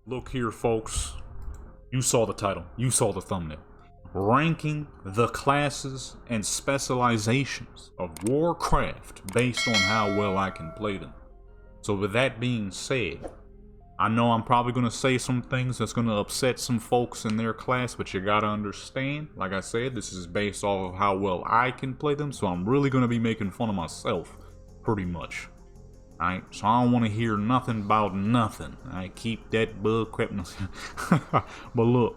Look here, folks. You saw the title. You saw the thumbnail. Ranking the classes and specializations of Warcraft based on how well I can play them. So with that being said, I know I'm probably going to say some things that's going to upset some folks in their class, but you got to understand, like I said, this is based off of how well I can play them, so I'm really going to be making fun of myself, pretty much. Alright, so I don't want to hear nothing about nothing. I keep that bug crap. But look,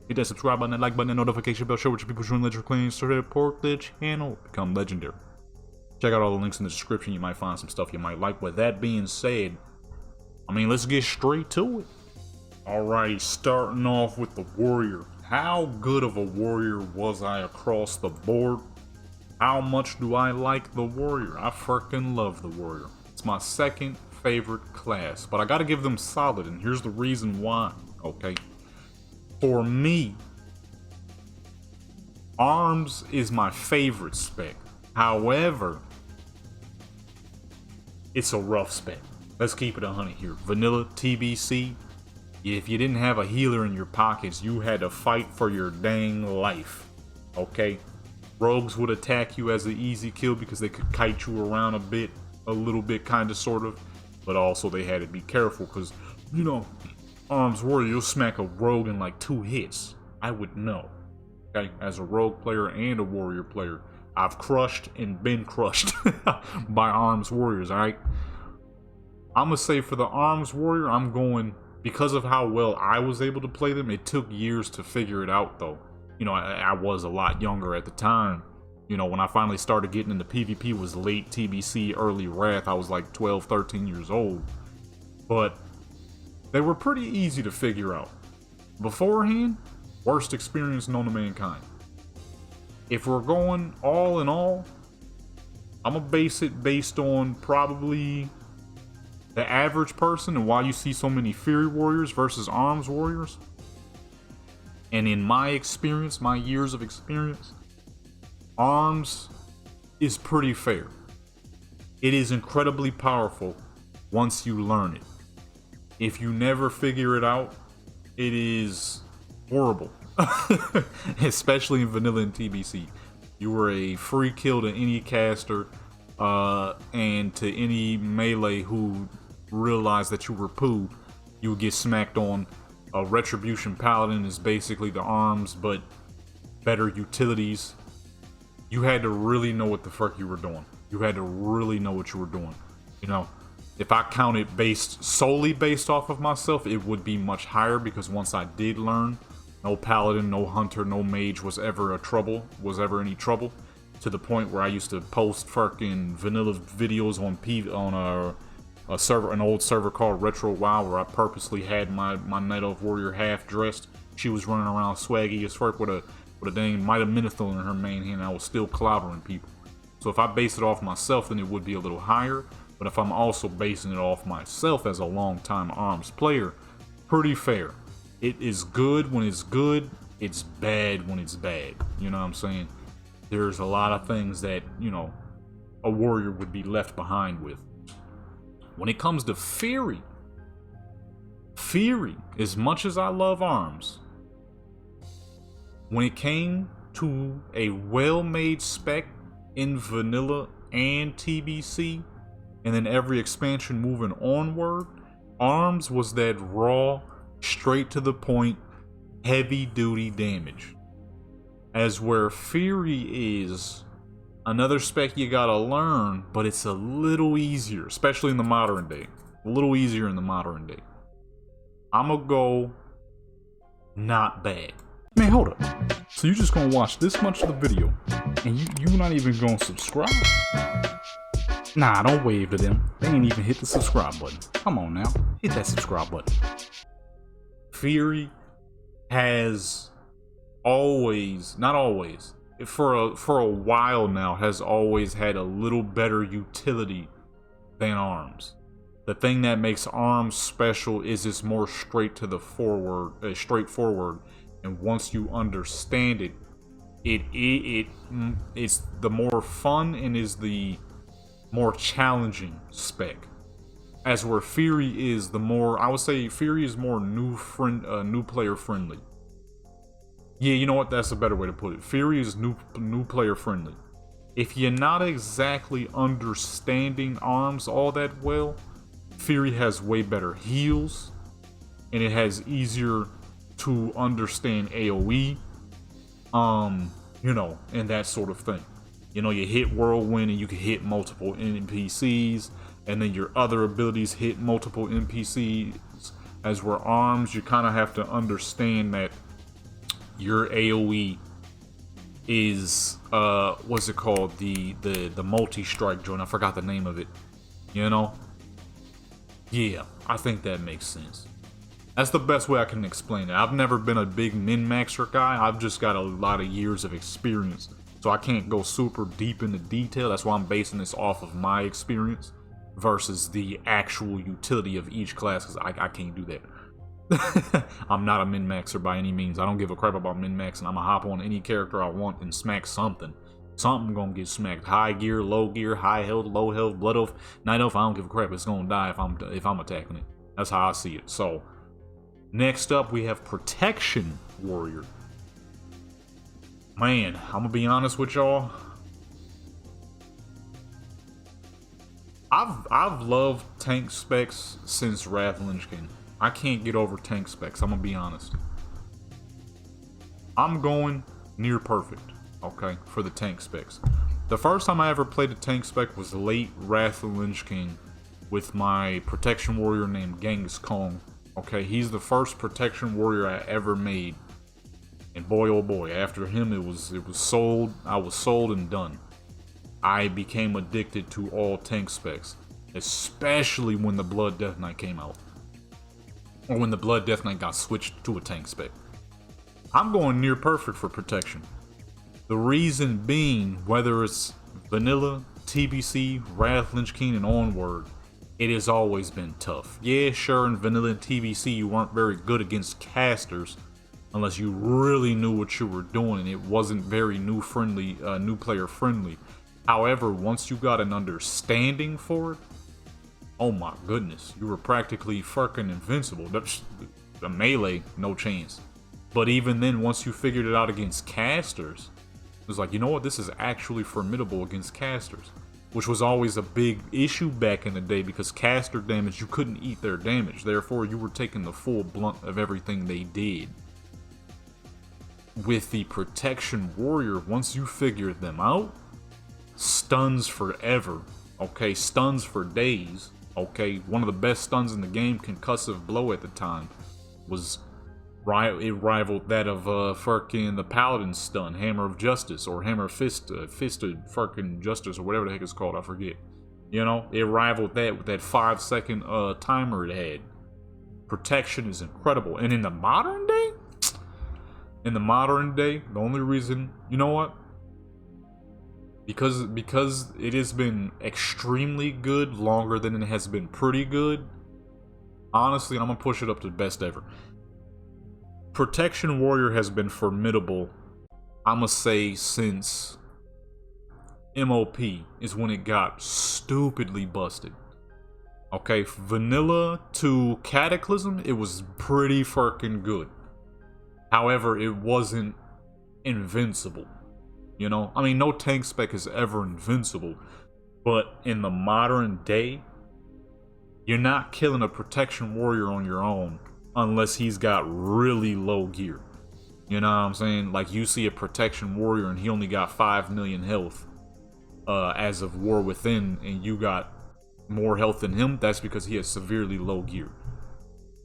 hit that subscribe button, that like button, that notification bell, share with your people, join Legendary Clans, support the channel, become legendary. Check out all the links in the description. You might find some stuff you might like. With that being said, I mean, let's get straight to it. Alright, starting off with the warrior. How good of a warrior was I across the board? How much do I like the warrior? I freaking love the warrior. It's my second favorite class, but I gotta give them solid, and here's the reason why, okay? For me, arms is my favorite spec. However, it's a rough spec. Let's keep it 100 here. Vanilla TBC, if you didn't have a healer in your pockets, you had to fight for your dang life, okay? Rogues would attack you as an easy kill because they could kite you around a little bit, kind of, sort of. But also they had to be careful because, you know, arms warrior, you'll smack a rogue in like 2 hits. I would know, okay? As a rogue player and a warrior player, I've crushed and been crushed by arms warriors, alright? I'm gonna say for the arms warrior, I'm going, because of how well I was able to play them, it took years to figure it out though. You know, I was a lot younger at the time. You know, when I finally started getting into PvP was late TBC, early Wrath. I was like 12, 13 years old. But they were pretty easy to figure out. Beforehand, worst experience known to mankind. If we're going all in all, I'm gonna base it based on probably the average person and why you see so many Fury Warriors versus Arms Warriors. And in my experience, my years of experience, arms is pretty fair. It is incredibly powerful once you learn it. If you never figure it out, it is horrible. Especially in vanilla and TBC. You were a free kill to any caster and to any melee who realized that you were poo, you would get smacked on. A Retribution Paladin is basically the arms, but better utilities. You had to really know what the fuck you were doing. You had to really know what you were doing. You know, if I counted solely based off of myself, it would be much higher because once I did learn, no Paladin, no Hunter, no Mage was ever any trouble. To the point where I used to post fucking vanilla videos on a server, an old server called Retro WoW, where I purposely had my Night Elf Warrior half dressed. She was running around swaggy as fuck with a dang Might of Minithil in her main hand, and I was still clobbering people. So if I base it off myself, then it would be a little higher. But if I'm also basing it off myself as a long-time arms player, pretty fair. It is good when it's good, it's bad when it's bad. You know what I'm saying? There's a lot of things that, you know, a warrior would be left behind with. When it comes to Fury, as much as I love arms, when it came to a well-made spec in vanilla and TBC, and then every expansion moving onward, arms was that raw, straight to the point, heavy-duty damage. As where Fury is another spec you gotta learn, but it's a little easier, especially in the modern day. A little easier in the modern day. I'ma go not bad. Man, hold up. So you just gonna watch this much of the video, and you not even gonna subscribe? Nah, don't wave to them. They ain't even hit the subscribe button. Come on now, hit that subscribe button. Fury has always, not always, for a while now, has always had a little better utility than arms. The thing that makes arms special is it's more straightforward, and once you understand it, it's the more fun and is the more challenging spec. As where Fury is the more, I would say Fury is more new player friendly. Yeah, you know what? That's a better way to put it. Fury is new player friendly. If you're not exactly understanding arms all that well, Fury has way better heals, and it has easier to understand AoE, you know, and that sort of thing. You know, you hit Whirlwind and you can hit multiple NPCs, and then your other abilities hit multiple NPCs. As where arms, you kind of have to understand that your AoE is what's it called, the multi-strike joint. I forgot the name of it, you know. Yeah, I think that makes sense. That's the best way I can explain it. I've never been a big min-maxer guy. I've just got a lot of years of experience, so I can't go super deep into detail. That's why I'm basing this off of my experience versus the actual utility of each class, because I can't do that. I'm not a min-maxer by any means. I don't give a crap about min-maxing. I'm gonna hop on any character I want and smack something. Something gonna get smacked. High gear, low gear, high health, low health, blood oath, night oath. I don't give a crap. It's gonna die if I'm attacking it. That's how I see it. So next up we have Protection Warrior. Man, I'm gonna be honest with y'all. I've loved tank specs since Wrath of Lich King. I can't get over tank specs, I'm gonna be honest. I'm going near perfect, okay, for the tank specs. The first time I ever played a tank spec was late Wrath of Lich King with my Protection Warrior named LEGENDxCULT. Okay, he's the first Protection Warrior I ever made. And boy oh boy, after him it was sold. I was sold and done. I became addicted to all tank specs, especially when the Blood Death Knight came out. Or when the Blood Death Knight got switched to a tank spec. I'm going near perfect for protection. The reason being, whether it's vanilla, TBC, Wrath, Lich King, and onward, it has always been tough. Yeah, sure, in vanilla and TBC you weren't very good against casters unless you really knew what you were doing and it wasn't very new player friendly. However, once you got an understanding for it, oh my goodness, you were practically fucking invincible. The melee, no chance. But even then, once you figured it out against casters, it was like, you know what, this is actually formidable against casters. Which was always a big issue back in the day, because caster damage, you couldn't eat their damage. Therefore, you were taking the full blunt of everything they did. With the Protection Warrior, once you figured them out, stuns forever, okay, stuns for days, okay. One of the best stuns in the game, Concussive Blow at the time, it rivaled that of fucking the Paladin stun, Hammer of Justice, or Hammer Fisted fucking Justice, or whatever the heck it's called, I forget. You know, it rivaled that with that 5-second timer it had. Protection is incredible, and in the modern day, the only reason, you know what? Because it has been extremely good longer than it has been pretty good. Honestly, I'm gonna push it up to best ever. Protection Warrior has been formidable, I'ma say, since MOP is when it got stupidly busted. Okay, vanilla to Cataclysm, it was pretty fucking good. However, it wasn't invincible. You know, I mean, no tank spec is ever invincible, but in the modern day, you're not killing a Protection Warrior on your own unless he's got really low gear. You know what I'm saying? Like, you see a Protection Warrior and he only got 5 million health as of War Within, and you got more health than him. That's because he has severely low gear.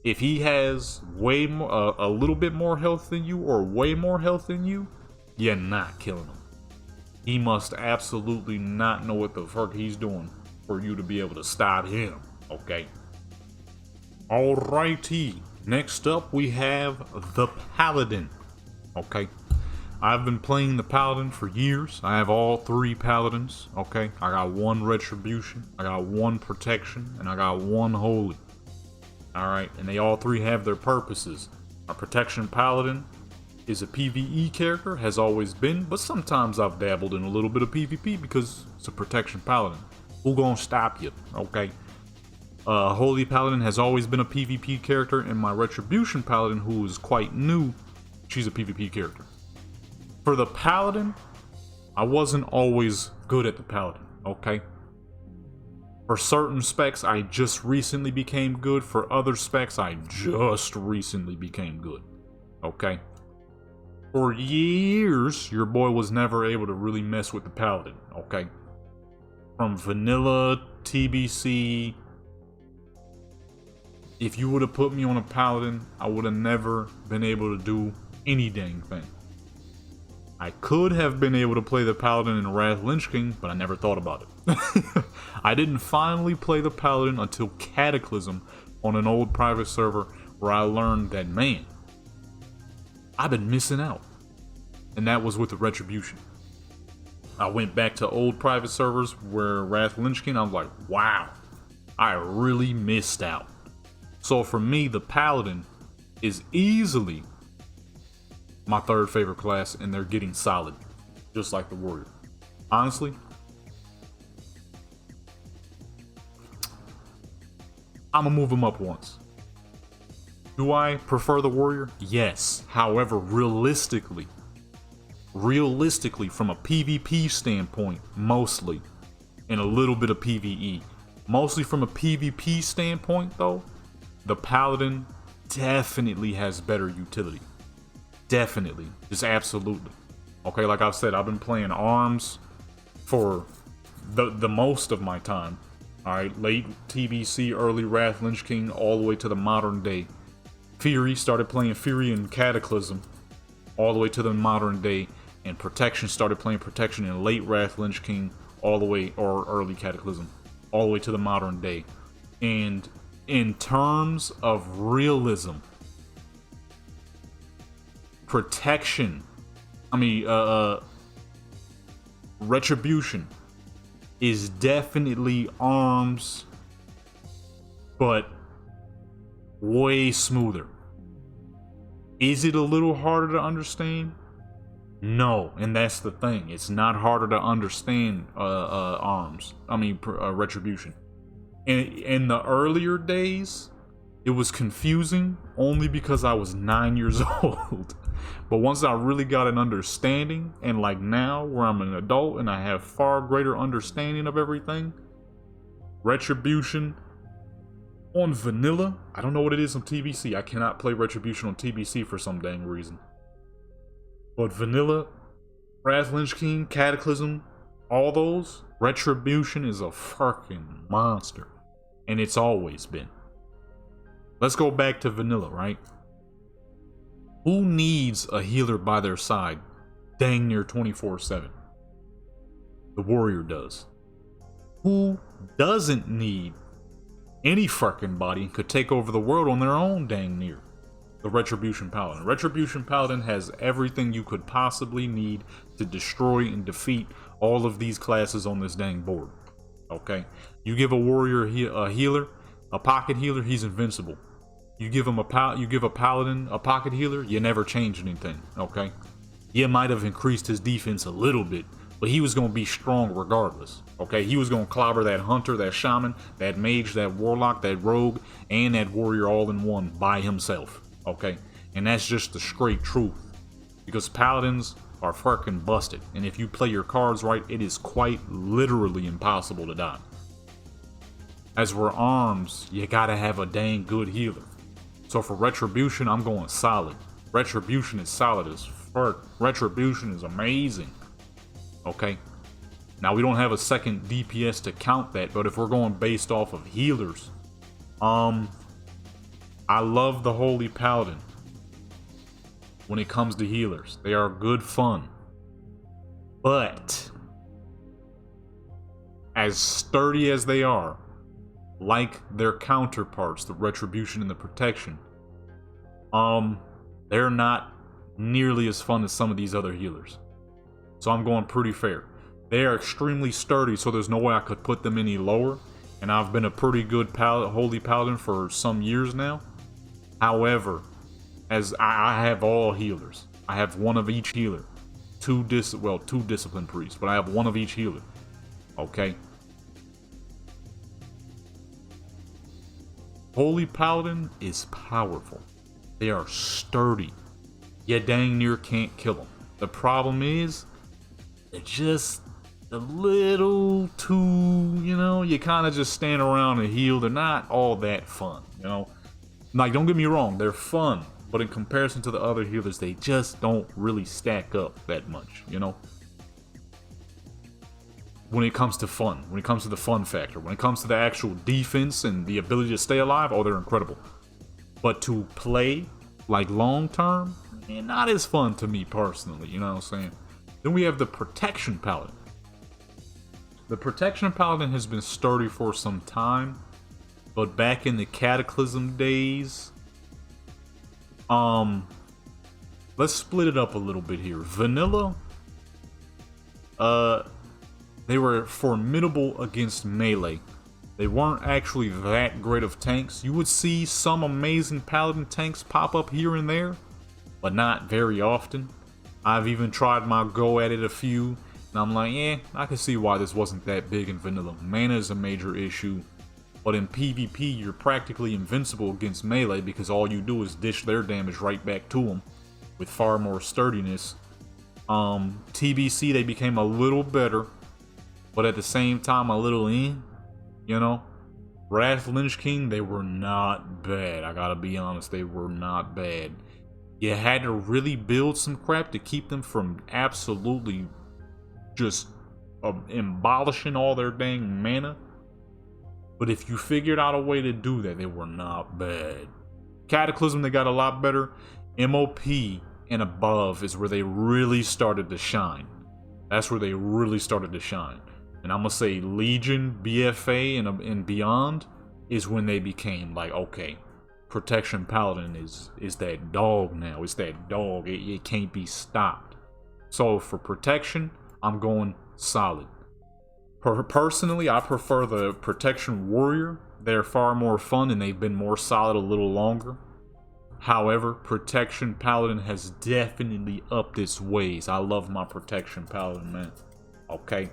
If he has way more, a little bit more health than you, or way more health than you, you're not killing him. He must absolutely not know what the fuck he's doing for you to be able to stop him, okay? Alrighty, next up we have the Paladin, okay? I've been playing the Paladin for years. I have all 3 Paladins, okay? I got 1 Retribution, I got 1 Protection, and I got 1 Holy. Alright, and they all 3 have their purposes. My Protection Paladin is a PvE character, has always been, but sometimes I've dabbled in a little bit of PvP because it's a Protection Paladin. Who gonna stop you, okay? Holy Paladin has always been a PvP character, and my Retribution Paladin, who is quite new, she's a PvP character. For the Paladin, I wasn't always good at the Paladin, okay? For certain specs, I just recently became good. For other specs, I just recently became good, okay? For years, your boy was never able to really mess with the Paladin, okay? From vanilla, TBC, if you would have put me on a Paladin, I would have never been able to do any dang thing. I could have been able to play the Paladin in Wrath Lich King, but I never thought about it. I didn't finally play the Paladin until Cataclysm on an old private server where I learned that, man, I've been missing out. And that was with the Retribution. I went back to old private servers where Wrath Lich King, I was like, wow, I really missed out. So for me, the Paladin is easily my third favorite class, and they're getting solid, just like the Warrior. Honestly, I'm gonna move them up once. Do I prefer the Warrior? Yes. However, realistically, from a PvP standpoint, mostly, and a little bit of PvE, mostly from a PvP standpoint though, the Paladin definitely has better utility. Definitely. Just absolutely. Okay, like I've said, I've been playing arms for the most of my time. Alright, late TBC, early Wrath Lich King, all the way to the modern day. Fury, started playing Fury in Cataclysm, all the way to the modern day. And Protection, started playing Protection in late Wrath Lich King, all the way, or early Cataclysm, all the way to the modern day. And in terms of realism, Protection, Retribution is definitely arms, but way smoother. Is it a little harder to understand? No, and that's the thing. It's not harder to understand Retribution. In the earlier days, it was confusing only because I was 9 years old. But once I really got an understanding, and like now where I'm an adult and I have far greater understanding of everything, Retribution on vanilla, I don't know what it is on TBC. I cannot play Retribution on TBC for some dang reason. But vanilla, Wrath Lich King, Cataclysm, all those, Retribution is a fucking monster. And it's always been. Let's go back to vanilla, right? Who needs a healer by their side dang near 24/7? The Warrior does. Who doesn't need any fucking body and could take over the world on their own dang near? The Retribution Paladin. Retribution Paladin has everything you could possibly need to destroy and defeat all of these classes on this dang board. Okay? You give a Warrior a healer, a pocket healer, he's invincible. You give him a Paladin a pocket healer, you never change anything, okay? You might have increased his defense a little bit, but he was going to be strong regardless, okay? He was going to clobber that Hunter, that Shaman, that Mage, that Warlock, that Rogue, and that Warrior all in one by himself, okay? And that's just the straight truth, because Paladins are fucking busted, and if you play your cards right, it is quite literally impossible to die. As for arms, you gotta have a dang good healer. So for Retribution, I'm going solid. Retribution is solid as fuck. Retribution is amazing. Okay? Now, we don't have a second DPS to count that, but if we're going based off of healers, I love the Holy Paladin when it comes to healers. They are good fun. But, as sturdy as they are, like their counterparts, the Retribution and the Protection, they're not nearly as fun as some of these other healers. So I'm going pretty fair. They are extremely sturdy, so there's no way I could put them any lower. And I've been a pretty good Holy Paladin for some years now. However, as I have all healers. I have one of each healer. Two Discipline Priests, but I have one of each healer. Okay? Holy Paladin is powerful. They are sturdy. You dang near can't kill them. The problem is, they're just a little too, you kind of just stand around and heal. They're not all that fun, Like, don't get me wrong, they're fun. But in comparison to the other healers, they just don't really stack up that much, When it comes to fun, when it comes to the fun factor, when it comes to the actual defense and the ability to stay alive, oh, they're incredible. But to play, like, long term, not as fun to me personally, you know what I'm saying? Then we have the Protection Paladin. The Protection Paladin has been sturdy for some time, but back in the Cataclysm days, let's split it up a little bit here. Vanilla, they were formidable against melee. They weren't actually that great of tanks. You would see some amazing Paladin tanks pop up here and there, but not very often. I've even tried my go at it a few, and I'm like, I can see why this wasn't that big in vanilla. Mana is a major issue, but in PvP, you're practically invincible against melee because all you do is dish their damage right back to them with far more sturdiness. TBC, they became a little better, but at the same time, a little Wrath Lich King, they were not bad. I gotta be honest, they were not bad. You had to really build some crap to keep them from absolutely just abolishing all their dang mana. But if you figured out a way to do that, they were not bad. Cataclysm, they got a lot better. MOP and above is where they really started to shine. That's where they really started to shine. And I'm gonna say Legion, BFA, and beyond is when they became like, okay, Protection Paladin is that dog now. It's that dog. It can't be stopped. So for protection, I'm going solid. Personally, I prefer the Protection Warrior. They're far more fun and they've been more solid a little longer. However, Protection Paladin has definitely upped its ways. I love my Protection Paladin, man. Okay?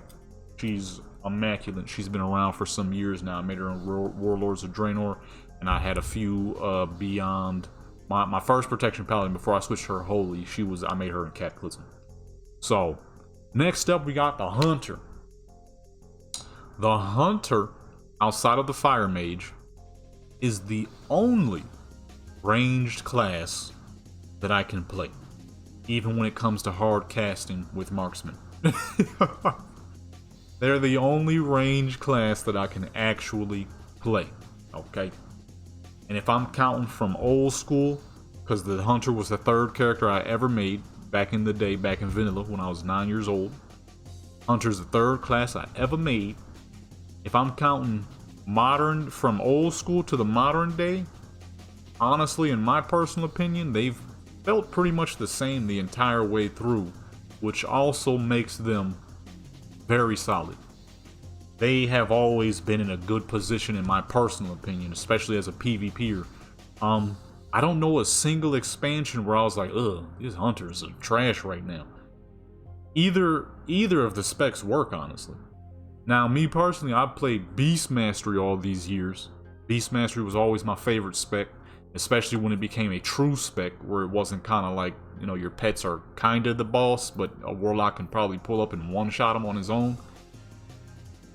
She's immaculate. She's been around for some years now. I made her in Warlords of Draenor, and I had a few beyond. My first Protection Paladin before I switched her Holy, I made her in Cataclysm. So, next up we got the Hunter. The Hunter, outside of the Fire Mage, is the only ranged class that I can play, even when it comes to hard casting with Marksman. They're the only ranged class that I can actually play, okay? And if I'm counting from old school, because the Hunter was the third character I ever made back in the day, back in Vanilla when I was 9 years old. Hunter's the third class I ever made. If I'm counting modern, from old school to the modern day, honestly, in my personal opinion, they've felt pretty much the same the entire way through, which also makes them very solid. They have always been in a good position in my personal opinion, especially as a PvPer. I don't know a single expansion where I was like, ugh, these Hunters are trash right now. Either of the specs work, honestly. Now, me personally, I've played Beast Mastery all these years. Beast Mastery was always my favorite spec, especially when it became a true spec, where it wasn't kind of like, your pets are kind of the boss, but a Warlock can probably pull up and one-shot him on his own.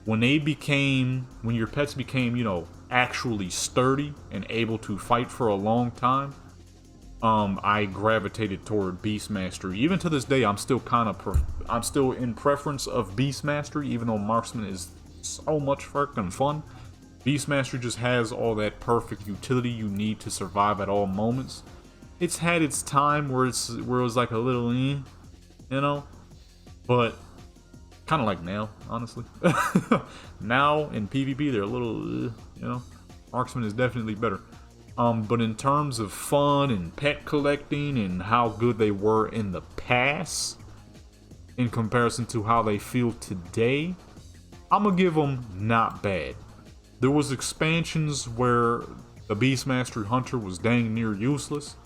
When your pets became, actually sturdy and able to fight for a long time, I gravitated toward Beast Mastery. Even to this day, I'm still in preference of Beast Mastery, even though Marksman is so much freaking fun. Beast Mastery just has all that perfect utility you need to survive at all moments. It's had its time where it was like a little, but kind of like now, honestly. Now in PvP, they're a little, Marksman is definitely better. But in terms of fun and pet collecting and how good they were in the past, in comparison to how they feel today, I'm gonna give them not bad. There was expansions where the Beastmaster Hunter was dang near useless.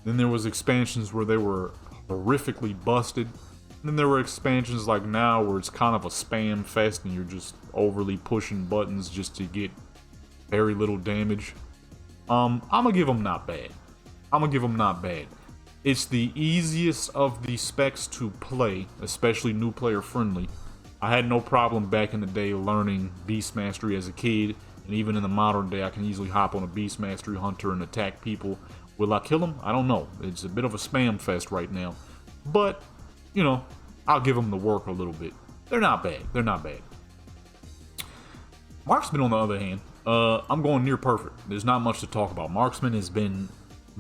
Then there was expansions where they were horrifically busted. And then there were expansions like now where it's kind of a spam fest and you're just overly pushing buttons just to get very little damage. I'm gonna give them not bad. I'm gonna give them not bad. It's the easiest of the specs to play, especially new player friendly. I had no problem back in the day learning Beast Mastery as a kid, and even in the modern day I can easily hop on a Beast Mastery Hunter and attack people. Will I kill them? I don't know. It's a bit of a spam fest right now. But, you know, I'll give them the work a little bit. They're not bad. They're not bad. Marksman, on the other hand, I'm going near perfect. There's not much to talk about. Marksman has been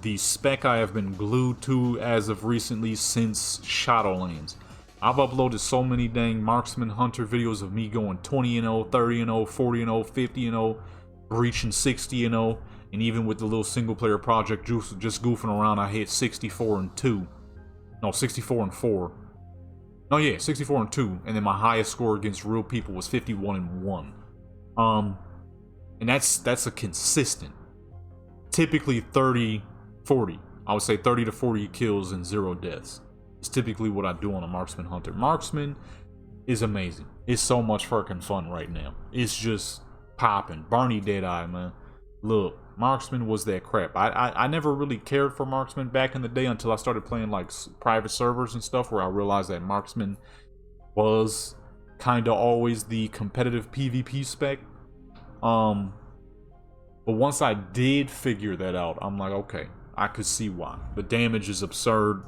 the spec I have been glued to as of recently since Shadowlands. I've uploaded so many dang Marksman Hunter videos of me going 20-0, 30-0, 40-0, 50-0, reaching 60-0, and even with the little single player project just goofing around, I hit 64-2. No, 64-4. No, yeah, 64-2, and then my highest score against real people was 51-1. And that's a consistent, typically 30-40. I would say 30 to 40 kills and 0 deaths. It's typically what I do on a Marksman Hunter. Marksman is amazing. It's so much fucking fun right now. It's just popping. Barney Deadeye, man. Look, Marksman was that crap. I never really cared for Marksman back in the day until I started playing like private servers and stuff, where I realized that Marksman was kind of always the competitive PvP spec. But once I did figure that out, I'm like, okay, I could see why. The damage is absurd.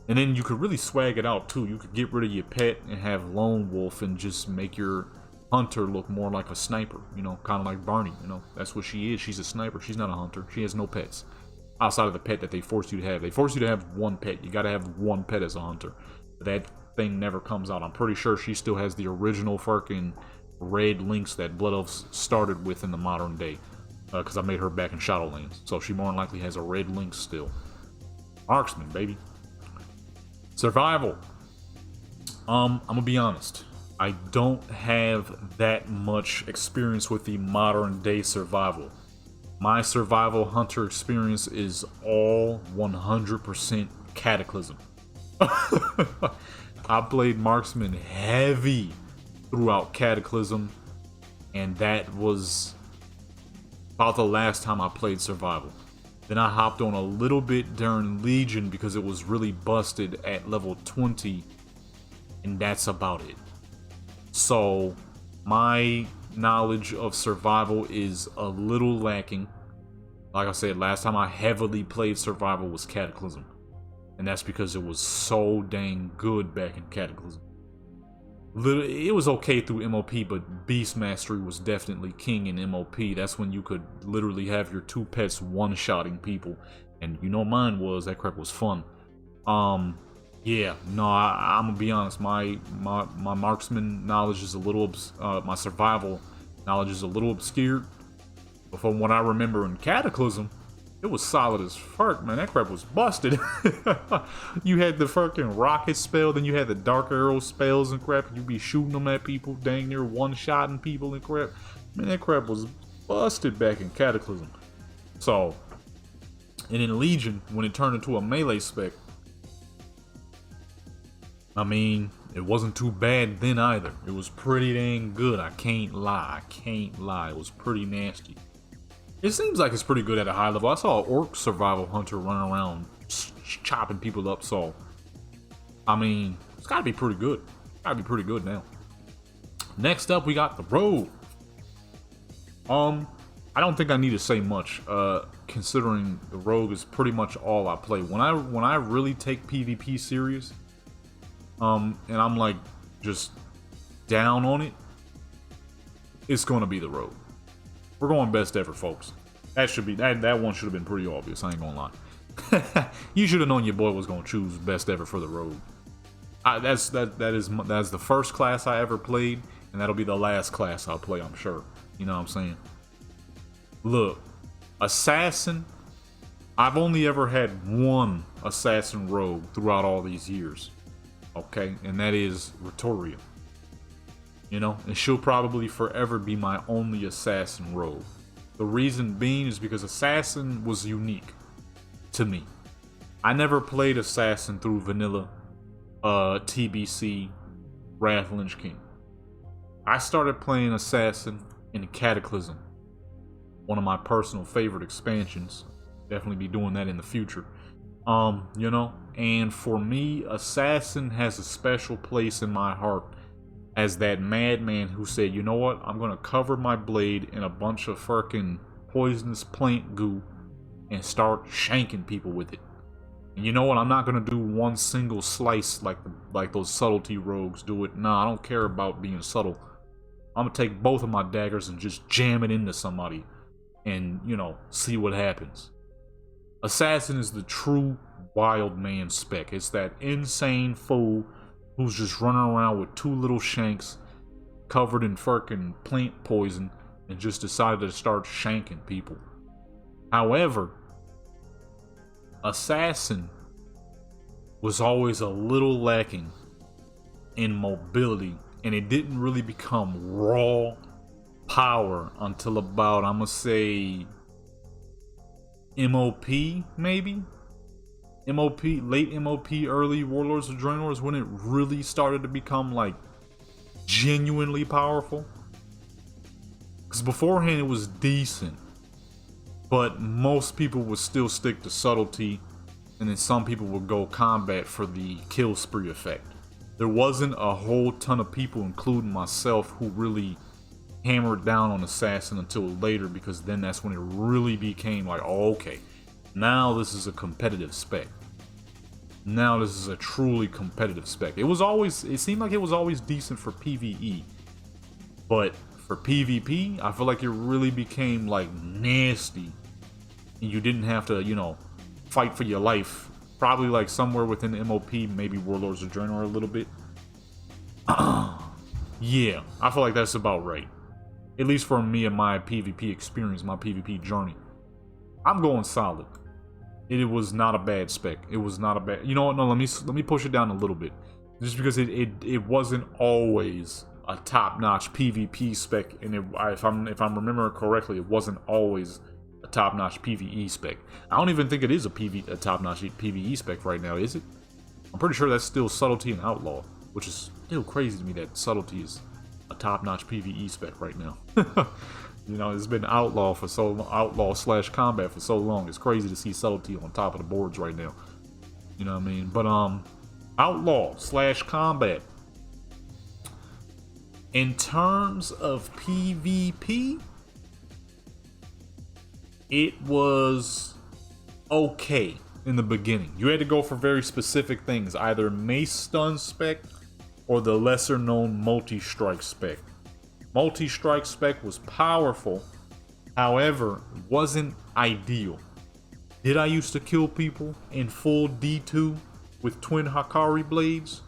And then you could really swag it out too. You could get rid of your pet and have Lone Wolf and just make your hunter look more like a sniper. You know, kind of like Barney. You know, that's what she is. She's a sniper. She's not a hunter. She has no pets outside of the pet that they force you to have. They force you to have one pet. You gotta have one pet as a hunter. That thing never comes out. I'm pretty sure she still has the original fucking red links that Blood Elves started with in the modern day. Because I made her back in Shadowlands. So she more than likely has a red link still. Marksman, baby. Survival. I'm gonna be honest. I don't have that much experience with the modern day survival. My survival hunter experience is all 100% Cataclysm. I played Marksman heavy throughout Cataclysm, and that was about the last time I played survival. Then I hopped on a little bit during Legion because it was really busted at level 20, and that's about it. So my knowledge of survival is a little lacking. Like I said, last time I heavily played survival was Cataclysm, and that's because it was so dang good back in Cataclysm. It was okay through MOP, but Beast Mastery was definitely king in MOP. That's when you could literally have your two pets one-shotting people. And you know mine was, that crap was fun. Yeah, no, I'm gonna be honest, my marksman knowledge is a little, my survival knowledge is a little obscured. But from what I remember in Cataclysm, it was solid as fuck, man. That crap was busted. You had the fucking rocket spell, then you had the dark arrow spells and crap. You be shooting them at people, dang near one-shotting people and crap. Man, that crap was busted back in Cataclysm. So, and in Legion, when it turned into a melee spec, I mean, it wasn't too bad then either. It was pretty dang good. I can't lie. It was pretty nasty. It seems like it's pretty good at a high level. I saw an orc survival hunter running around chopping people up, so I mean, it's gotta be pretty good. Gotta be pretty good now. Next up, we got the Rogue. I don't think I need to say much, considering the Rogue is pretty much all I play. When I really take PvP serious, and I'm like just down on it, it's gonna be the Rogue. We're going best ever, folks. That one should have been pretty obvious. I ain't gonna lie. You should have known your boy was gonna choose best ever for the Rogue. That's the first class I ever played, and that'll be the last class I'll play, I'm sure. You know what I'm saying? Look, Assassin. I've only ever had one Assassin Rogue throughout all these years. Okay, and that is Ritoria. You know, and she'll probably forever be my only Assassin Rogue. The reason being is because Assassin was unique to me. I never played Assassin through vanilla TBC Wrath Lich King. I started playing Assassin in Cataclysm. One of my personal favorite expansions. Definitely be doing that in the future. You know, and for me, Assassin has a special place in my heart as that madman who said, you know what, I'm gonna cover my blade in a bunch of fucking poisonous plant goo and start shanking people with it. And you know what, I'm not gonna do one single slice like those subtlety rogues do it. Nah, I don't care about being subtle. I'm gonna take both of my daggers and just jam it into somebody and, you know, see what happens. Assassin is the true wild man spec. It's that insane fool who's just running around with two little shanks covered in fucking plant poison and just decided to start shanking people. However, Assassin was always a little lacking in mobility, and it didn't really become raw power until about, I'm gonna say, MOP, maybe? MOP, late MOP, early Warlords of Draenor is when it really started to become, like, genuinely powerful. Because beforehand it was decent, but most people would still stick to subtlety, and then some people would go combat for the kill spree effect. There wasn't a whole ton of people, including myself, who really hammered down on Assassin until later, because then that's when it really became like, oh, okay, now this is a competitive spec. Now this is a truly competitive spec. It seemed like it was always decent for PvE, but for PvP, I feel like it really became like nasty, and you didn't have to, you know, fight for your life. Probably like somewhere within the MOP, maybe Warlords of Draenor a little bit. Yeah, I feel like that's about right. At least for me and my PvP experience, my PvP journey. I'm going solid. It was not a bad spec. It was not a bad. You know what? No, let me push it down a little bit, just because it wasn't always a top-notch PvP spec, and if I'm remembering correctly, it wasn't always a top-notch PvE spec. I don't even think it is a top-notch PvE spec right now, is it? I'm pretty sure that's still subtlety and outlaw, which is still crazy to me that subtlety is a top-notch PvE spec right now. You know, it's been outlaw / combat for so long. It's crazy to see subtlety on top of the boards right now. You know what I mean? But outlaw / combat. In terms of PvP, it was okay in the beginning. You had to go for very specific things, either mace stun spec or the lesser known multi-strike spec. Multi-strike spec was powerful, however, wasn't ideal. Did I used to kill people in full D2 with twin Hakari blades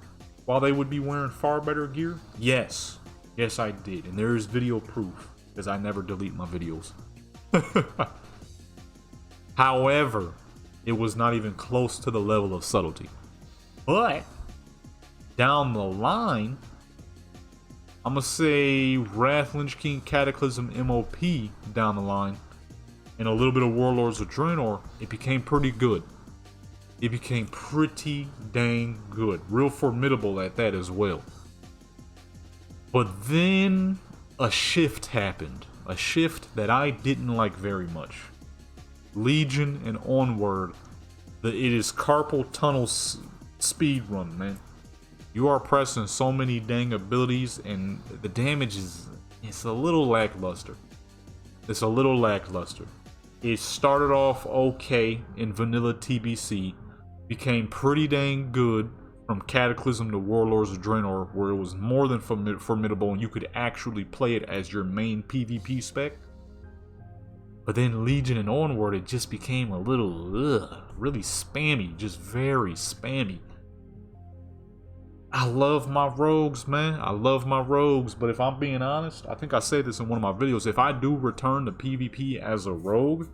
while they would be wearing far better gear? Yes. Yes, I did. And there is video proof, because I never delete my videos. However, it was not even close to the level of subtlety. But down the line, I'm gonna say Wrath, Lich King, Cataclysm, MOP down the line, and a little bit of Warlords of Draenor, it became pretty good. It became pretty dang good. Real formidable at that as well. But then a shift happened. A shift that I didn't like very much. Legion and onward, it is carpal tunnel speed run, man. You are pressing so many dang abilities, and the damage it's a little lackluster. It's a little lackluster. It started off okay in vanilla TBC, became pretty dang good from Cataclysm to Warlords of Draenor, where it was more than formidable and you could actually play it as your main PvP spec. But then Legion and onward, it just became a little really spammy, just very spammy. I love my rogues, man. I love my rogues, but if I'm being honest, I think I said this in one of my videos, if I do return to PvP as a rogue,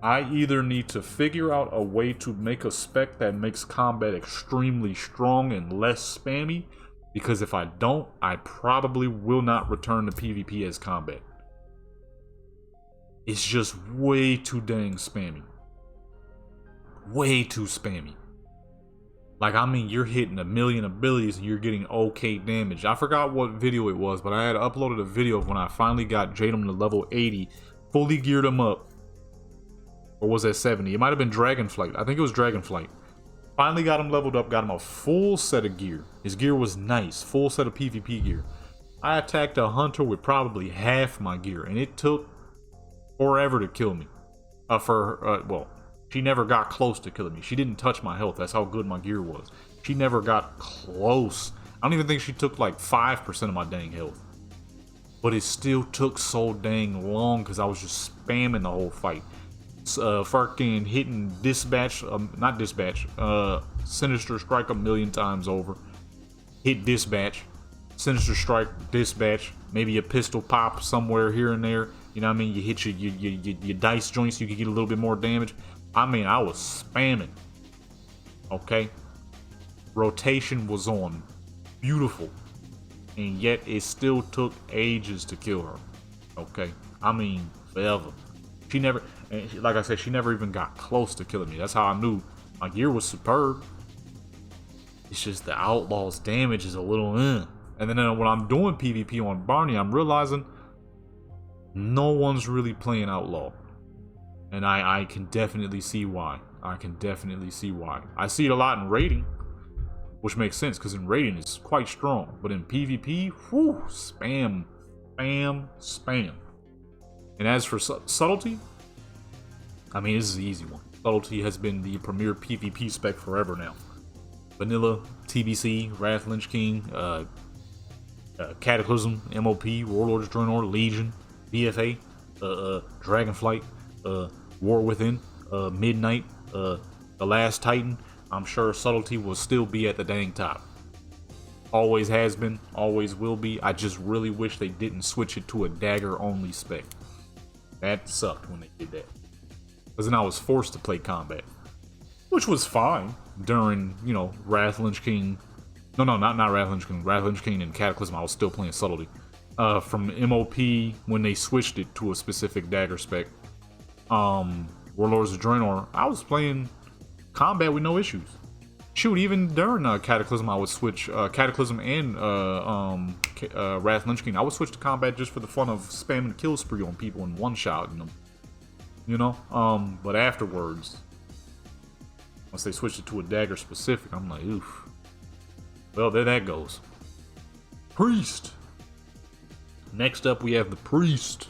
I either need to figure out a way to make a spec that makes combat extremely strong and less spammy, because if I don't, I probably will not return to PvP as combat. It's just way too dang spammy. Way too spammy. Like, I mean, you're hitting a million abilities and you're getting okay damage. I forgot what video it was, but I had uploaded a video of when I finally got Jadam to level 80 fully geared him up. Or was that 70? It might have been Dragonflight. I think it was Dragonflight. Finally got him leveled up, got him a full set of gear. His gear was nice, full set of PvP gear. I attacked a hunter with probably half my gear, and it took forever to kill me. Well, she never got close to killing me. She didn't touch my health. That's how good my gear was. She never got close. I don't even think she took like 5% of my dang health. But it still took so dang long because I was just spamming the whole fight. Fucking hitting dispatch, not dispatch, Sinister Strike a million times over. Hit dispatch, Sinister Strike, dispatch, maybe a pistol pop somewhere here and there. You know what I mean? You hit your dice joints, you can get a little bit more damage. I mean, I was spamming. Okay? Rotation was on. Beautiful. And yet it still took ages to kill her. Okay? I mean, forever. She never, like I said, she never even got close to killing me. That's how I knew my gear was superb. It's just the Outlaw's damage is a little And then when I'm doing PvP on Barney, I'm realizing no one's really playing Outlaw. And I can definitely see why. I can definitely see why. I see it a lot in raiding, which makes sense because in raiding it's quite strong. But in PvP, whew, spam, spam, spam. And as for subtlety, I mean, this is the easy one. Subtlety has been the premier PvP spec forever now. Vanilla, TBC, Wrath Lynch King, Cataclysm, MOP, Warlords of Draenor, Legion, BFA, Dragonflight, War Within, Midnight, The Last Titan. I'm sure subtlety will still be at the dang top. Always has been, always will be. I just really wish they didn't switch it to a dagger only spec. That sucked when they did that. Because then I was forced to play combat. Which was fine during, you know, Wrath Lynch King. No, not Wrath Lynch King. Wrath Lynch King and Cataclysm, I was still playing subtlety. From MOP, when they switched it to a specific dagger spec. Warlords of Draenor, I was playing combat with no issues. Shoot, even during Cataclysm, I would switch Cataclysm and Wrath Lynch King. I would switch to combat just for the fun of spamming kill spree on people and one-shotting them. You know? But afterwards, once they switched it to a dagger specific, I'm like, oof. Well, there that goes. Priest. Next up, we have the Priest.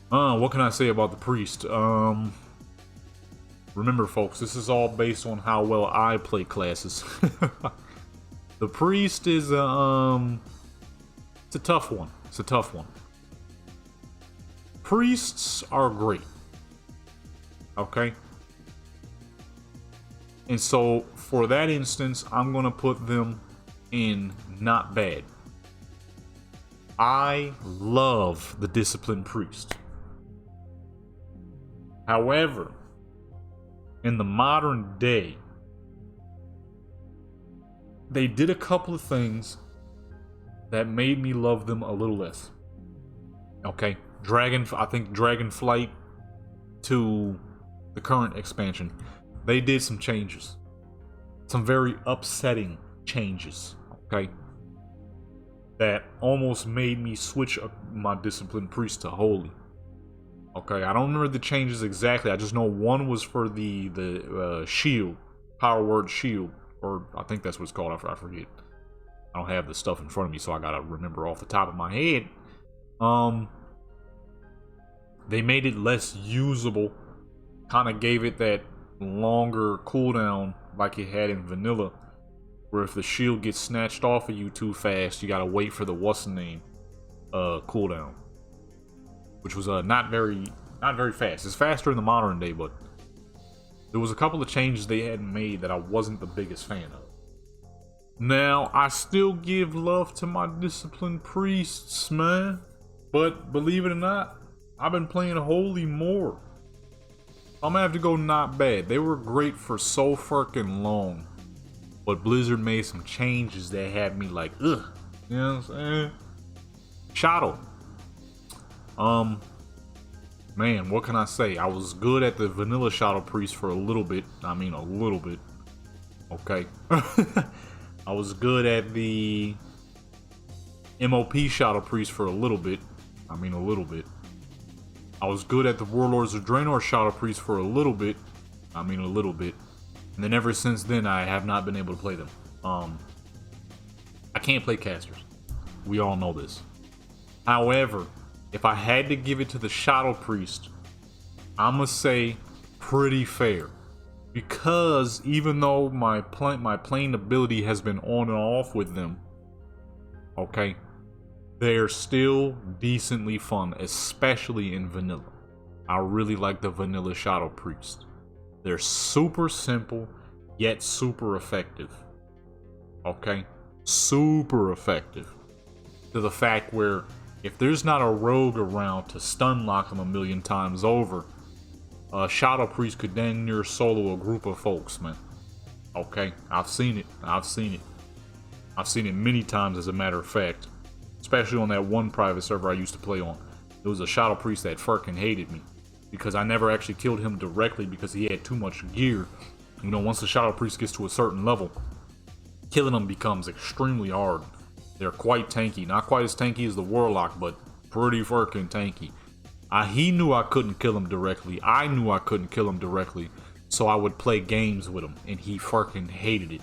What can I say about the Priest? Remember, folks, this is all based on how well I play classes. The Priest is it's a tough one. It's a tough one. Priests are great. Okay? And so, for that instance, I'm gonna put them in not bad. I love the Disciplined Priest. However, in the modern day, they did a couple of things that made me love them a little less. Okay, I think Dragonflight to the current expansion, they did some changes. Some very upsetting changes, okay? That almost made me switch my Disciplined Priest to Holy. Okay, I don't remember the changes exactly. I just know one was for the shield, power word shield, or I think that's what it's called. I forget. I don't have the stuff in front of me, so I gotta remember off the top of my head. They made it less usable. Kind of gave it that longer cooldown like it had in vanilla, where if the shield gets snatched off of you too fast, you gotta wait for the what's the name cooldown. Which was not very fast. It's faster in the modern day, but there was a couple of changes they had made that I wasn't the biggest fan of. Now, I still give love to my Disciplined Priests, man. But believe it or not, I've been playing Holy more. I'm gonna have to go not bad. They were great for so fucking long. But Blizzard made some changes that had me like, ugh. You know what I'm saying? Shadow. Man, what can I say? I was good at the vanilla Shadow Priest for a little bit. I mean, a little bit. Okay. I was good at the MOP Shadow Priest for a little bit. I mean, a little bit. I was good at the Warlords of Draenor Shadow Priest for a little bit. I mean, a little bit. And then ever since then, I have not been able to play them. I can't play casters. We all know this. However, if I had to give it to the Shadow Priest, I'ma say pretty fair. Because even though my playing ability has been on and off with them, okay, they're still decently fun, especially in vanilla. I really like the vanilla Shadow Priest. They're super simple, yet super effective. Okay? Super effective. To the fact where if there's not a rogue around to stun lock them a million times over, a Shadow Priest could dang near solo a group of folks, man. Okay? I've seen it. I've seen it. I've seen it many times, as a matter of fact. Especially on that one private server I used to play on. There was a Shadow Priest that fucking hated me. Because I never actually killed him directly because he had too much gear. You know, once the Shadow Priest gets to a certain level, killing them becomes extremely hard. They're quite tanky. Not quite as tanky as the Warlock, but pretty fucking tanky. He knew I couldn't kill him directly. I knew I couldn't kill him directly. So I would play games with him, and he fucking hated it.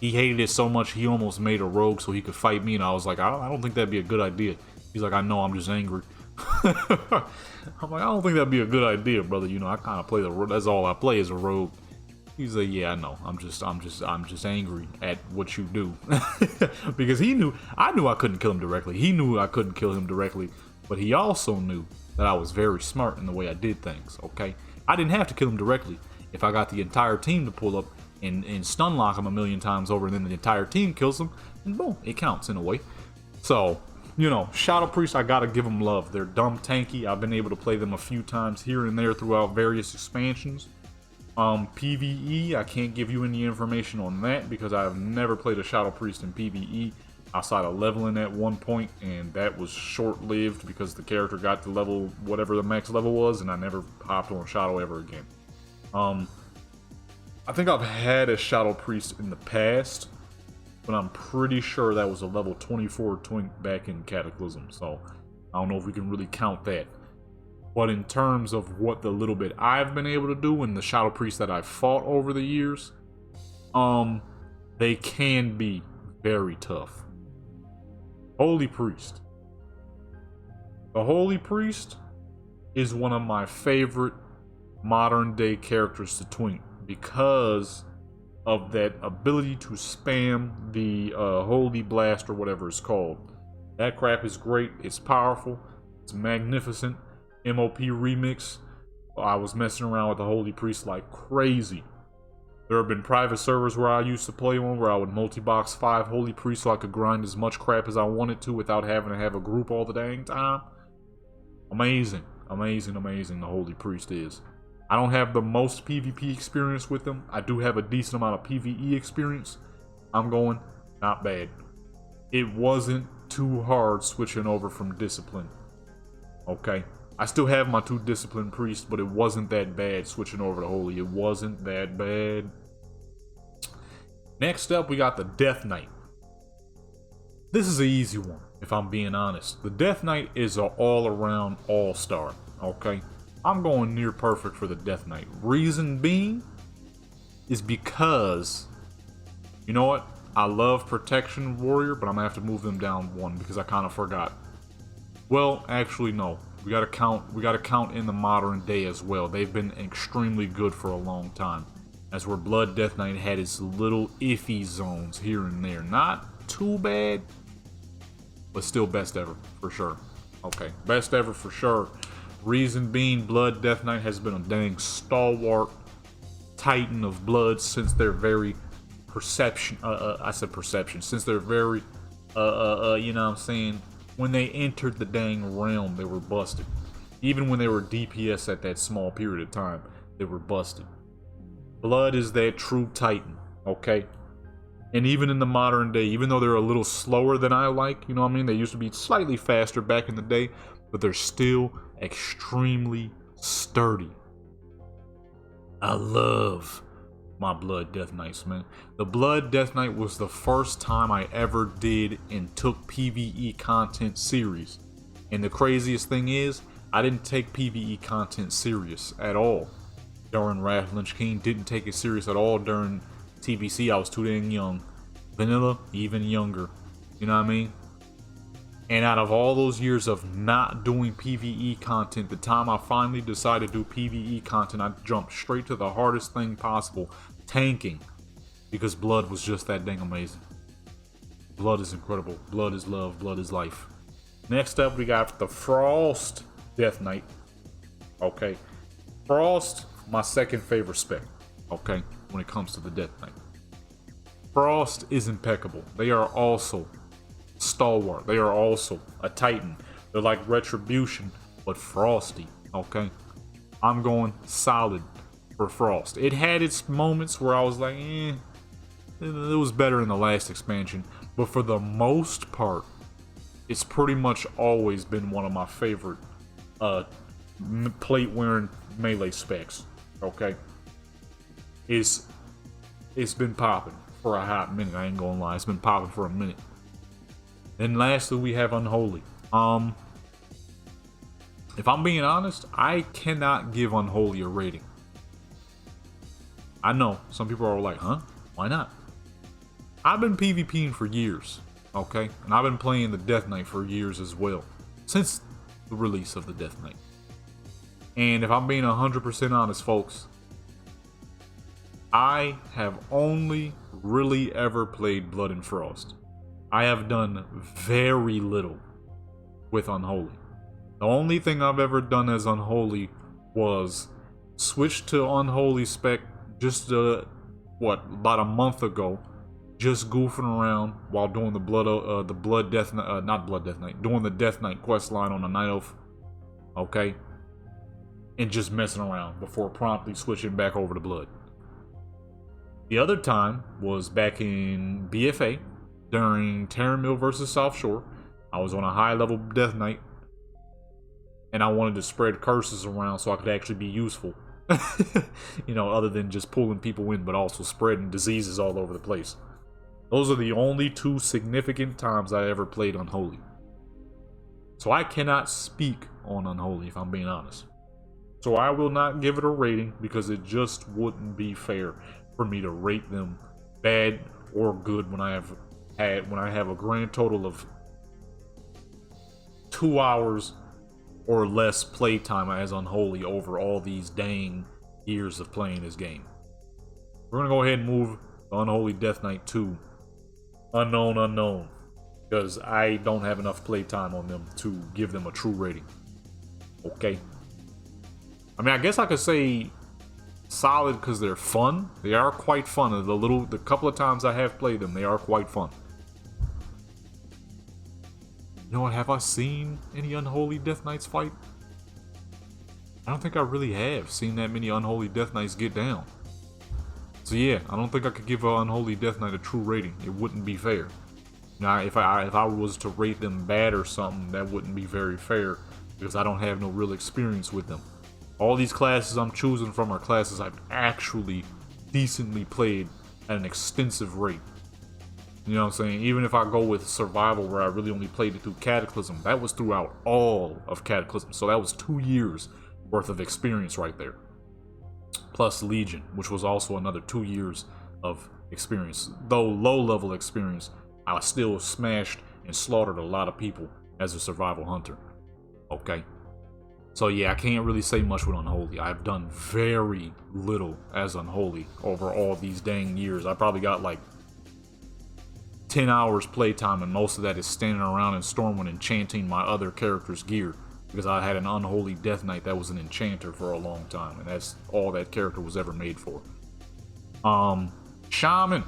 He hated it so much he almost made a rogue so he could fight me, and I was like, I don't think that'd be a good idea. He's like, I know, I'm just angry. I'm like, I don't think that'd be a good idea, brother. You know, I kind of play that's all I play is a rogue. He's like, yeah, I know. I'm just angry at what you do. Because I knew I couldn't kill him directly. He knew I couldn't kill him directly, but he also knew that I was very smart in the way I did things, okay? I didn't have to kill him directly. If I got the entire team to pull up and stun lock him a million times over, and then the entire team kills him, and boom, it counts in a way. So, you know, Shadow Priest, I gotta give them love. They're dumb tanky. I've been able to play them a few times here and there throughout various expansions. PvE, I can't give you any information on that because I've never played a Shadow Priest in PvE outside of leveling at one point, and that was short-lived because the character got to level whatever the max level was, and I never hopped on Shadow ever again. I think I've had a Shadow Priest in the past, but I'm pretty sure that was a level 24 twink back in Cataclysm, so I don't know if we can really count that. But in terms of what the little bit I've been able to do and the Shadow Priests that I've fought over the years, they can be very tough. Holy Priest. The Holy Priest is one of my favorite modern day characters to twink because of that ability to spam the Holy Blast or whatever it's called. That crap is great. It's powerful. It's magnificent. MOP remix. I was messing around with the Holy Priest like crazy. There have been private servers where I used to play on where I would multi-box 5 Holy Priests so I could grind as much crap as I wanted to without having to have a group all the dang time. Amazing. Amazing, amazing the Holy Priest is. I don't have the most PvP experience with them. I do have a decent amount of PvE experience. I'm going, not bad. It wasn't too hard switching over from Discipline. Okay. I still have my 2 Discipline Priests, but it wasn't that bad switching over to Holy. It wasn't that bad. Next up, we got the Death Knight. This is an easy one, if I'm being honest. The Death Knight is an all-around all-star, okay? I'm going near perfect for the Death Knight. Reason being is because, you know what? I love Protection Warrior, but I'm gonna have to move them down 1 because I kind of forgot. Well, actually, no. We gotta count in the modern day as well. They've been extremely good for a long time. That's where Blood Death Knight had its little iffy zones here and there. Not too bad, but still best ever, for sure. Okay, best ever for sure. Reason being, Blood Death Knight has been a dang stalwart titan of blood since their very since they're very, you know what I'm saying? When they entered the dang realm, they were busted. Even when they were DPS at that small period of time, they were busted. Blood is that true titan, okay? And even in the modern day, even though they're a little slower than I like, you know what I mean? They used to be slightly faster back in the day, but they're still extremely sturdy. I love my Blood Death Knights, man. The Blood Death Knight was the first time I ever did and took PvE content series. And the craziest thing is, I didn't take PvE content serious at all during Wrath of Lich King. Didn't take it serious at all during TBC. I was too dang young. Vanilla, even younger. You know what I mean? And out of all those years of not doing PvE content, the time I finally decided to do PvE content, I jumped straight to the hardest thing possible, tanking. Because blood was just that dang amazing. Blood is incredible. Blood is love. Blood is life. Next up, we got the Frost Death Knight. Okay. Frost, my second favorite spec. Okay. When it comes to the Death Knight. Frost is impeccable. They are also stalwart. They are also a titan. They're like Retribution, but frosty. Okay. I'm going solid for Frost. It had its moments where I was like, it was better in the last expansion. But for the most part, it's pretty much always been one of my favorite plate wearing melee specs. Okay. It's been popping for a hot minute. I ain't gonna lie. It's been popping for a minute. Then lastly, we have Unholy. If I'm being honest, I cannot give Unholy a rating. I know some people are like, huh? Why not? I've been PvPing for years, okay? And I've been playing the Death Knight for years as well, since the release of the Death Knight. And if I'm being 100% honest, folks, I have only really ever played Blood and Frost. I have done very little with Unholy. The only thing I've ever done as Unholy was switch to Unholy spec just about a month ago, just goofing around while doing the Death Knight, doing the Death Knight quest line on the Night Elf, okay, and just messing around before promptly switching back over to Blood. The other time was back in BFA during Terran versus South Shore. I was on a high level Death Knight, and I wanted to spread curses around so I could actually be useful. You know, other than just pulling people in, but also spreading diseases all over the place. Those are the only two significant times I ever played Unholy. So I cannot speak on Unholy, if I'm being honest. So I will not give it a rating, because it just wouldn't be fair for me to rate them bad or good when I have a grand total of 2 hours or less playtime as Unholy over all these dang years of playing this game. We're gonna go ahead and move the Unholy Death Knight to Unknown, because I don't have enough playtime on them to give them a true rating. Okay. I mean, I guess I could say solid because they're fun. They are quite fun. The couple of times I have played them, they are quite fun. You know what? Have I seen any Unholy Death Knights fight? I don't think I really have seen that many Unholy Death Knights get down. So yeah, I don't think I could give an Unholy Death Knight a true rating. It wouldn't be fair. Now, if I was to rate them bad or something, that wouldn't be very fair, because I don't have no real experience with them. All these classes I'm choosing from are classes I've actually decently played at an extensive rate. You know what I'm saying? Even if I go with Survival, where I really only played it through Cataclysm, that was throughout all of Cataclysm. So that was 2 years worth of experience right there. Plus Legion, which was also another 2 years of experience. Though low-level experience, I still smashed and slaughtered a lot of people as a survival hunter. Okay? So yeah, I can't really say much with Unholy. I've done very little as Unholy over all these dang years. I probably got like 10 hours playtime, and most of that is standing around in Stormwind enchanting my other character's gear, because I had an Unholy Death Knight that was an enchanter for a long time, and that's all that character was ever made for. Shaman.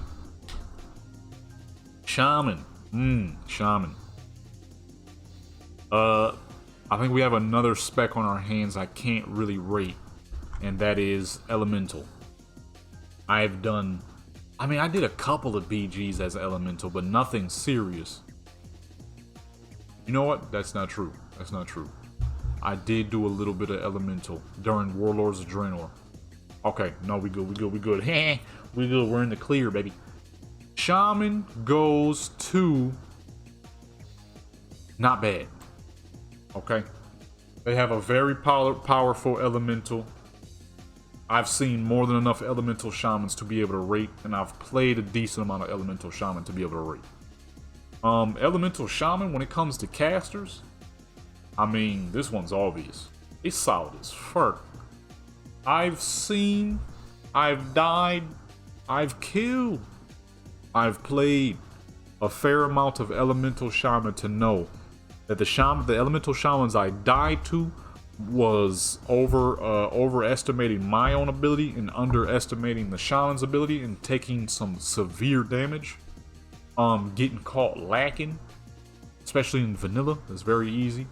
I think we have another spec on our hands I can't really rate, and that is Elemental. I did a couple of BGs as Elemental, but nothing serious. You know what? That's not true. That's not true. I did do a little bit of Elemental during Warlords of Draenor. Okay, no, we good. We good. We good. We're in the clear, baby. Shaman goes to not bad. Okay? They have a very powerful elemental. I've seen more than enough elemental shamans to be able to rate, and I've played a decent amount of elemental shaman to be able to rate. Elemental shaman, when it comes to casters, I mean, this one's obvious. It's solid as fuck. I've seen, I've died, I've killed, I've played a fair amount of elemental shaman to know that the elemental shamans I died to was overestimating my own ability and underestimating the shaman's ability and taking some severe damage. Getting caught lacking, especially in vanilla, is very easy.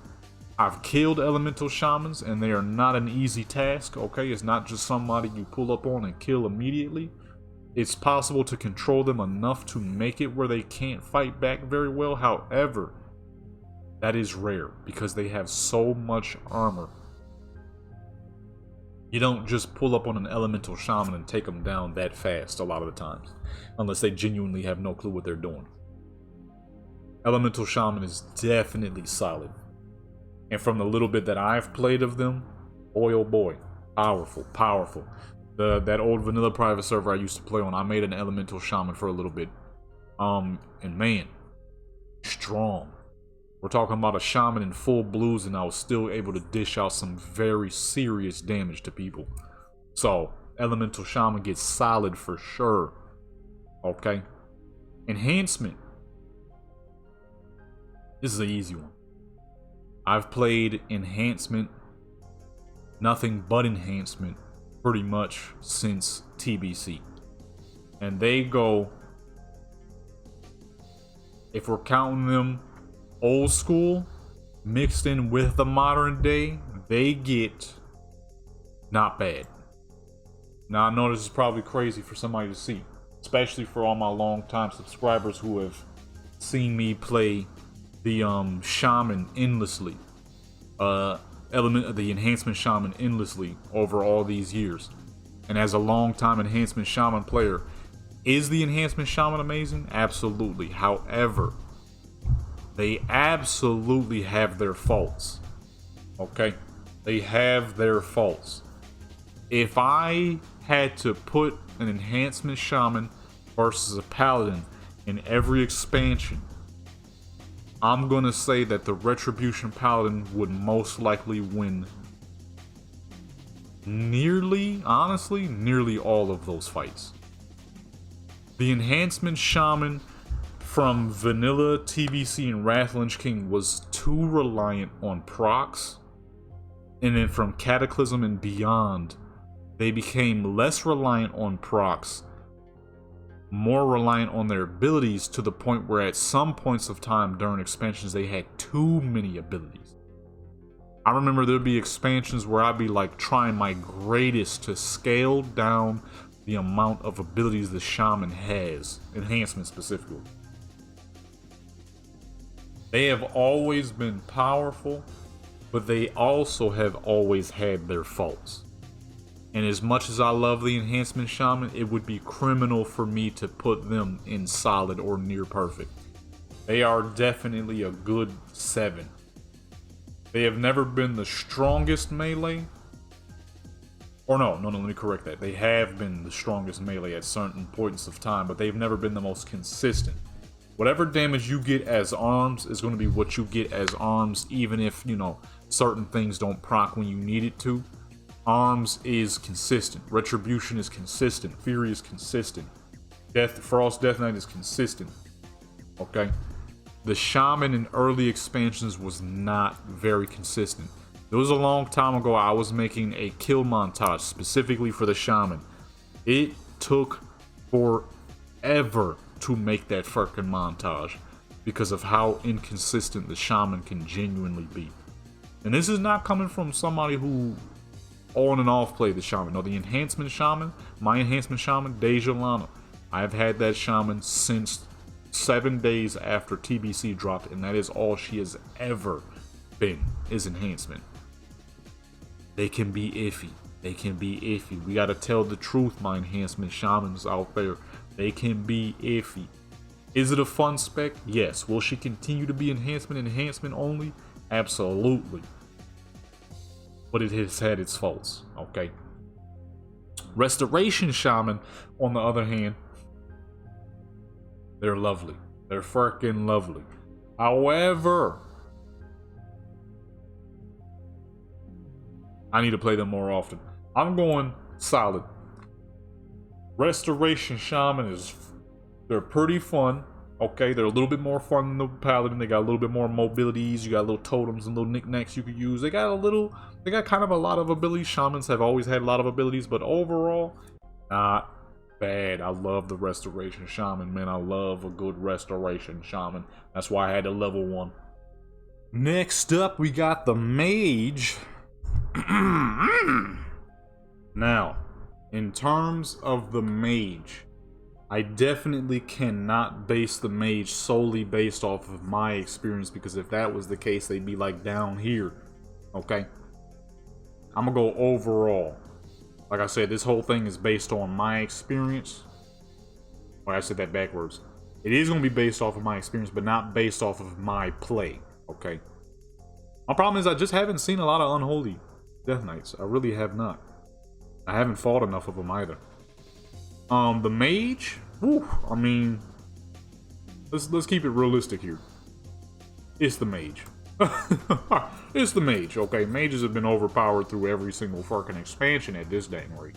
I've killed elemental shamans, and they are not an easy task, okay? It's not just somebody you pull up on and kill immediately. It's possible to control them enough to make it where they can't fight back very well. However, that is rare because they have so much armor. You don't just pull up on an elemental shaman and take them down that fast a lot of the times, unless they genuinely have no clue what they're doing. Elemental shaman is definitely solid. And from the little bit that I've played of them, boy oh boy, powerful, powerful. That old vanilla private server I used to play on, I made an elemental shaman for a little bit. And man, strong. We're talking about a shaman in full blues, and I was still able to dish out some very serious damage to people. So, elemental shaman gets solid for sure. Okay. Enhancement. This is an easy one. I've played enhancement, nothing but enhancement, pretty much since TBC. And they go, if we're counting them old school mixed in with the modern day, they get not bad. Now, I know this is probably crazy for somebody to see, especially for all my long-time subscribers who have seen me play the shaman endlessly, element of the enhancement shaman endlessly over all these years. And as a long-time enhancement shaman player, is the enhancement shaman amazing? Absolutely. However, they absolutely have their faults. Okay? They have their faults. If I had to put an enhancement shaman versus a paladin in every expansion, I'm gonna say that the Retribution Paladin would most likely win honestly, nearly all of those fights. The Enhancement Shaman from Vanilla, TBC, and Wrathlinch King was too reliant on procs. And then from Cataclysm and beyond, they became less reliant on procs, more reliant on their abilities, to the point where at some points of time during expansions they had too many abilities. I remember there'd be expansions where I'd be like trying my greatest to scale down the amount of abilities the shaman has, enhancement specifically. They have always been powerful, but they also have always had their faults. And as much as I love the enhancement shaman, it would be criminal for me to put them in solid or near perfect. They are definitely a good 7. They have never been the strongest melee. Or no, let me correct that. They have been the strongest melee at certain points of time, but they've never been the most consistent. Whatever damage you get as arms is going to be what you get as arms, even if, certain things don't proc when you need it to. Arms is consistent. Retribution is consistent. Fury is consistent. Frost Death Knight is consistent. Okay? The Shaman in early expansions was not very consistent. There was a long time ago I was making a kill montage specifically for the Shaman. It took forever to make that fucking montage because of how inconsistent the Shaman can genuinely be. And this is not coming from somebody who on and off play the Shaman. No, the enhancement Shaman, my enhancement Shaman, Deja Lana. I've had that Shaman since 7 days after TBC dropped, and that is all she has ever been, is enhancement. They can be iffy. They can be iffy. We gotta tell the truth, my enhancement Shamans out there. They can be iffy. Is it a fun spec? Yes. Will she continue to be enhancement only? Absolutely. But it has had its faults, okay? Restoration Shaman, on the other hand, they're lovely. They're freaking lovely. However, I need to play them more often. I'm going solid. Restoration Shaman they're pretty fun. Okay, they're a little bit more fun than the Paladin. They got a little bit more mobilities. You got little totems and little knickknacks you could use. They got kind of a lot of abilities. Shamans have always had a lot of abilities, but overall, not bad. I love the Restoration Shaman, man. I love a good Restoration Shaman. That's why I had to level 1. Next up, we got the Mage. Now, in terms of the Mage, I definitely cannot base the Mage solely based off of my experience, because if that was the case, they'd be like down here. Okay? I'm gonna go overall. Like I said, this whole thing is based on my experience. Well, I said that backwards. It is gonna be based off of my experience, but not based off of my play. Okay? My problem is I just haven't seen a lot of Unholy Death Knights. I really have not. I haven't fought enough of them either. The Mage, whew, I mean, let's keep it realistic here. It's the Mage. It's the Mage, okay? Mages have been overpowered through every single fucking expansion at this dang rate.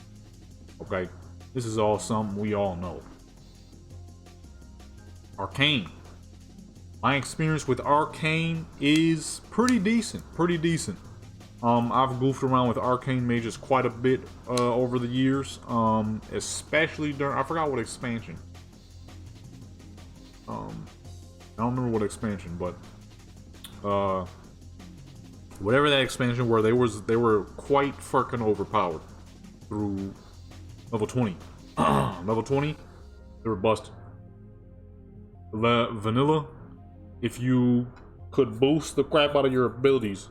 Okay? This is all something we all know. Arcane. My experience with Arcane is pretty decent. Pretty decent. I've goofed around with Arcane Mages quite a bit over the years, especially during, I forgot what expansion. I don't remember what expansion, but whatever that expansion were, they were quite freaking overpowered through level 20. Level 20, they were busted. Vanilla, if you could boost the crap out of your abilities,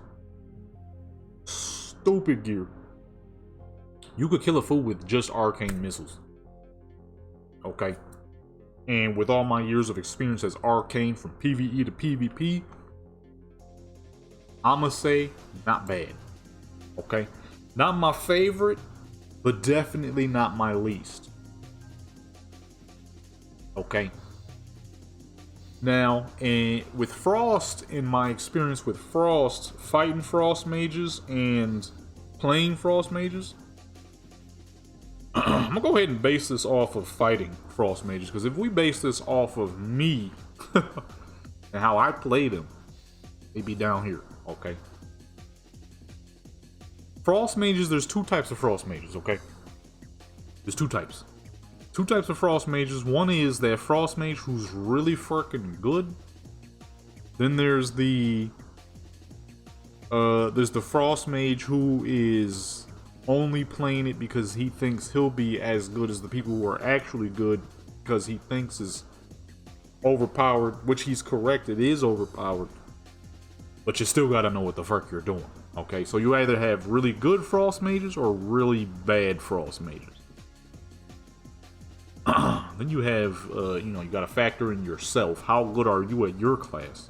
stupid gear, you could kill a fool with just arcane missiles. Okay? And with all my years of experience as arcane from PvE to PvP, I'ma say not bad. Okay? Not my favorite, but definitely not my least. Okay? Now, with Frost, in my experience with Frost, fighting Frost mages and playing Frost mages, I'm gonna go ahead and base this off of fighting Frost mages, because if we base this off of me and how I play them, they'd be down here, okay? Frost mages, there's two types of Frost mages, okay? There's two types. Two types of Frost mages. One is that Frost mage who's really freaking good. Then there's the Frost mage who is only playing it because he thinks he'll be as good as the people who are actually good, because he thinks is overpowered, which he's correct, it is overpowered. But you still gotta know what the fuck you're doing. Okay, so you either have really good Frost mages or really bad Frost mages. Then you have, you gotta factor in yourself. How good are you at your class?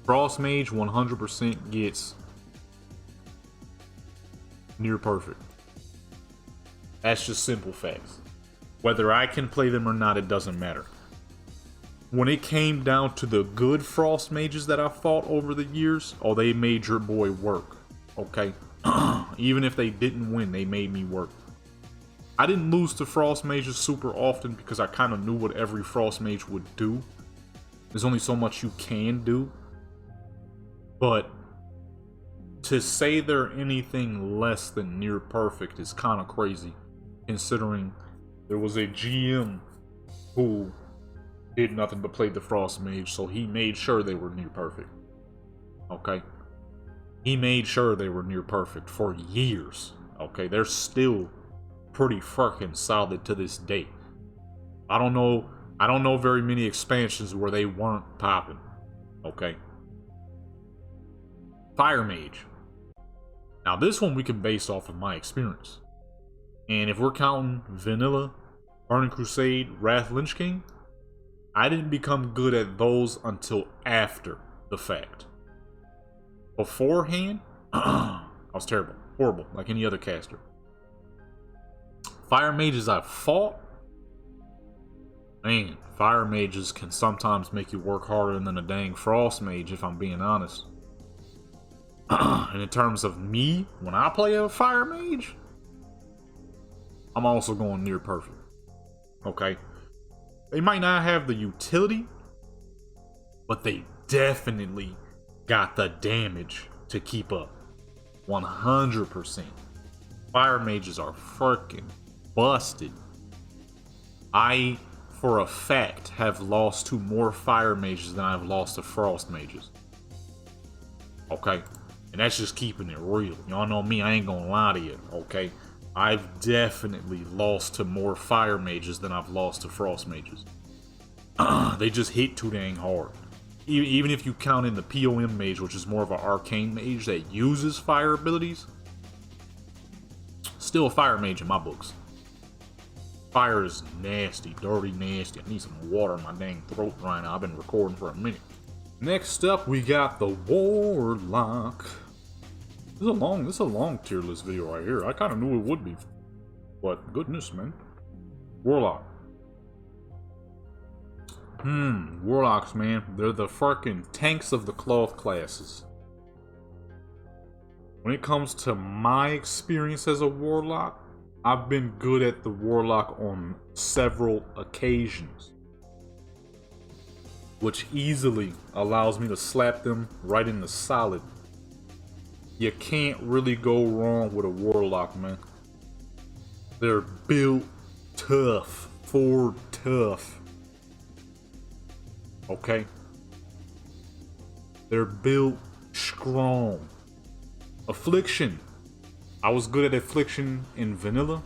Frost Mage 100% gets near perfect. That's just simple facts. Whether I can play them or not, it doesn't matter. When it came down to the good Frost Mages that I fought over the years, oh, they made your boy work. Okay? Even if they didn't win, they made me work. I didn't lose to Frost Mages super often because I kind of knew what every Frost Mage would do. There's only so much you can do. But to say they're anything less than near perfect is kind of crazy, considering there was a GM who did nothing but play the Frost Mage, so he made sure they were near perfect. Okay? He made sure they were near perfect for years. Okay? They're still pretty fucking solid to this day. I don't know very many expansions where they weren't popping. Okay. Fire Mage. Now this one we can base off of my experience. And if we're counting Vanilla, Burning Crusade, Wrath Lich King, I didn't become good at those until after the fact. Beforehand, I was terrible. Horrible, like any other caster. Fire mages I've fought, man, fire mages can sometimes make you work harder than a dang frost mage, if I'm being honest. And in terms of me, when I play a fire mage, I'm also going near perfect. Okay? They might not have the utility, but they definitely got the damage to keep up. 100%. Fire mages are freaking busted. I, for a fact, have lost to more fire mages than I've lost to frost mages. Okay? And that's just keeping it real. Y'all know me, I ain't gonna lie to you, okay? I've definitely lost to more fire mages than I've lost to frost mages. They just hit too dang hard. Even if you count in the POM mage, which is more of an arcane mage that uses fire abilities, still a fire mage in my books. Fire is nasty, dirty, nasty. I need some water in my dang throat right now. I've been recording for a minute. Next up, we got the Warlock. This is a long tier list video right here. I kind of knew it would be, but goodness, man. Warlock. Warlocks, man. They're the fucking tanks of the cloth classes. When it comes to my experience as a Warlock, I've been good at the Warlock on several occasions, which easily allows me to slap them right in the solid. You can't really go wrong with a Warlock, man. They're built tough, for tough. Okay? They're built strong. Affliction. I was good at Affliction in Vanilla.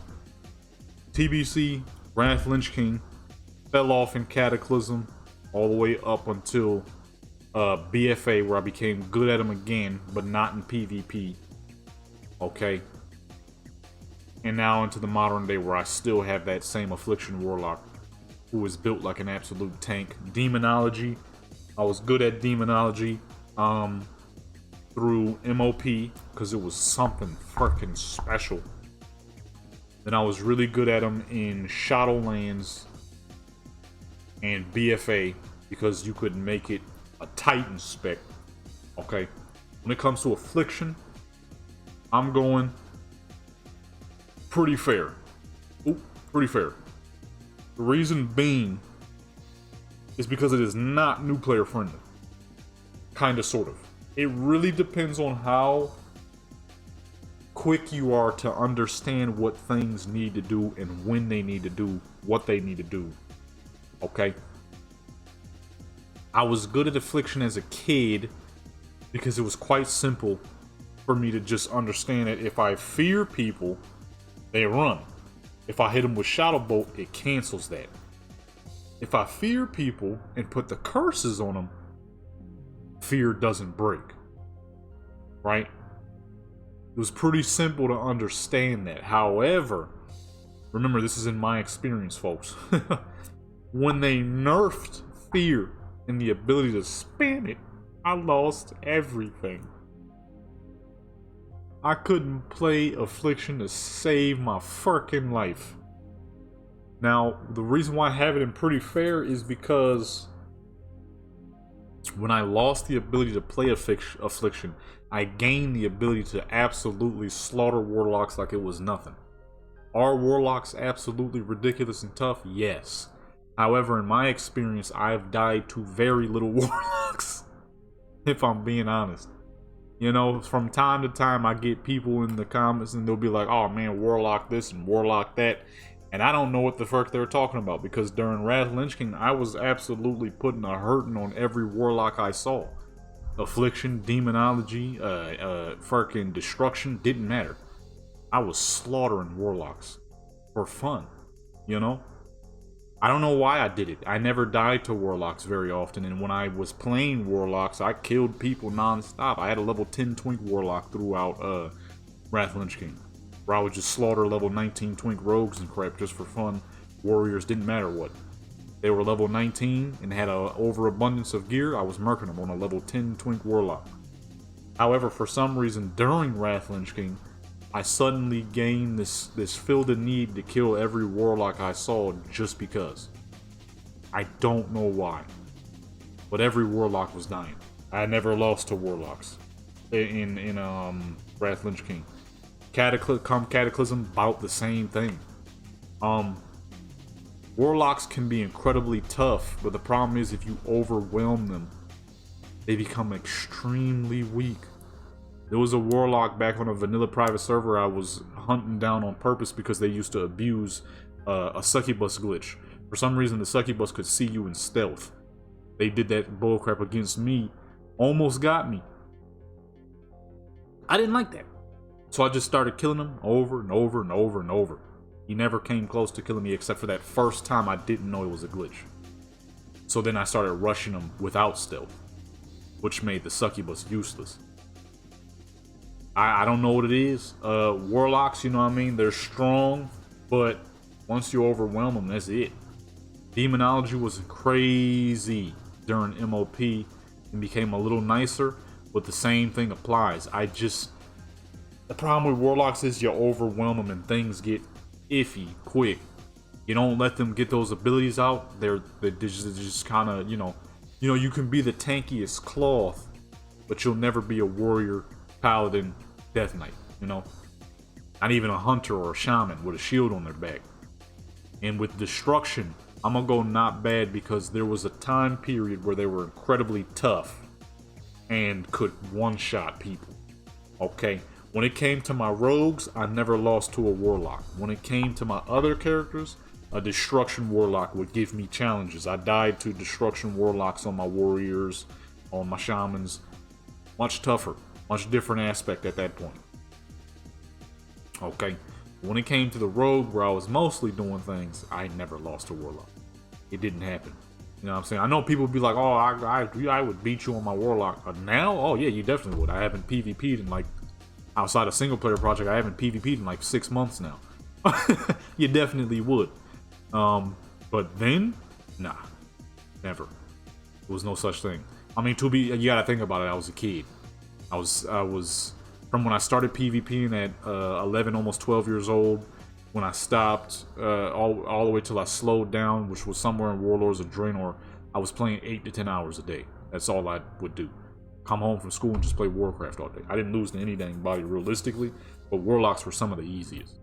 TBC, Wrath Lynch King, fell off in Cataclysm, all the way up until BFA, where I became good at them again, but not in PvP. Okay? And now into the modern day, where I still have that same Affliction Warlock, who is built like an absolute tank. Demonology. I was good at Demonology through MOP, because it was something freaking special. Then I was really good at them in Shadowlands and BFA, because you could make it a Titan spec. Okay? When it comes to Affliction, I'm going pretty fair. Ooh, pretty fair. The reason being is because it is not new player friendly. Kinda, sort of. It really depends on how quick you are to understand what things need to do and when they need to do what they need to do. Okay? I was good at Affliction as a kid because it was quite simple for me to just understand that if I fear people, they run. If I hit them with Shadow Bolt, it cancels that. If I fear people and put the curses on them, fear doesn't break. Right? It was pretty simple to understand that. However, remember, this is in my experience, folks. When they nerfed fear and the ability to spam it, I lost everything. I couldn't play Affliction to save my freaking life. Now, the reason why I have it in pretty fair is because when I lost the ability to play Affliction, I gained the ability to absolutely slaughter Warlocks like it was nothing. Are Warlocks absolutely ridiculous and tough? Yes. However, in my experience, I've died to very little Warlocks, if I'm being honest. You know, from time to time, I get people in the comments and they'll be like, oh man, Warlock this and Warlock that. And I don't know what the fuck they're talking about, because during Wrath Lynch King, I was absolutely putting a hurting on every Warlock I saw. Affliction, Demonology, fucking Destruction, didn't matter. I was slaughtering Warlocks for fun, you know? I don't know why I did it. I never died to Warlocks very often, and when I was playing Warlocks, I killed people non-stop. I had a level 10 Twink Warlock throughout Wrath Lynch King, where I would just slaughter level 19 Twink Rogues and crap just for fun. Warriors, didn't matter what. they were level 19 and had an overabundance of gear, I was murking them on a level 10 Twink Warlock. However, for some reason, during Wrath Lich King, I suddenly gained this feel the need to kill every Warlock I saw just because. I don't know why. But every Warlock was dying. I never lost to Warlocks in Wrath Lich King. Cataclysm, about the same thing. Warlocks can be incredibly tough, but the problem is if you overwhelm them, they become extremely weak. There was a Warlock back on a vanilla private server I was hunting down on purpose because they used to abuse a succubus glitch. For some reason, the succubus could see you in stealth. They did that bullcrap against me, almost got me. I didn't like that. So I just started killing him over and over and over and over. He never came close to killing me except for that first time I didn't know it was a glitch. So then I started rushing him without stealth, which made the succubus useless. I don't know what it is. Warlocks, you know what I mean? They're strong, but once you overwhelm them, that's it. Demonology was crazy during MOP and became a little nicer, but the same thing applies. The problem with Warlocks is you overwhelm them and things get iffy quick. You don't let them get those abilities out. They're just kind of, you know, you can be the tankiest cloth, but you'll never be a warrior, paladin, death knight, you know? Not even a hunter or a shaman with a shield on their back. And with destruction, I'm gonna go not bad because there was a time period where they were incredibly tough and could one-shot people. Okay? When it came to my rogues, I never lost to a warlock. When it came to my other characters, a destruction warlock would give me challenges. I died to destruction warlocks on my warriors, on my shamans. Much tougher, much different aspect at that point. Okay? When it came to the rogue, where I was mostly doing things, I never lost to warlock. It didn't happen. You know what I'm saying? I know people would be like, oh, I would beat you on my warlock. Now? Oh, yeah, you definitely would. I haven't PvP'd in like, outside a single player project, I haven't PvP'd in like 6 months now. You definitely would. But then, nah, never. There was no such thing. I mean, you gotta think about it. I was a kid. I was from when I started PvPing at 11, almost 12 years old. When I stopped, all the way till I slowed down, which was somewhere in Warlords of Draenor, I was playing 8 to 10 hours a day. That's all I would do. Come home from school and just play Warcraft all day. I didn't lose to any dang body realistically, but Warlocks were some of the easiest.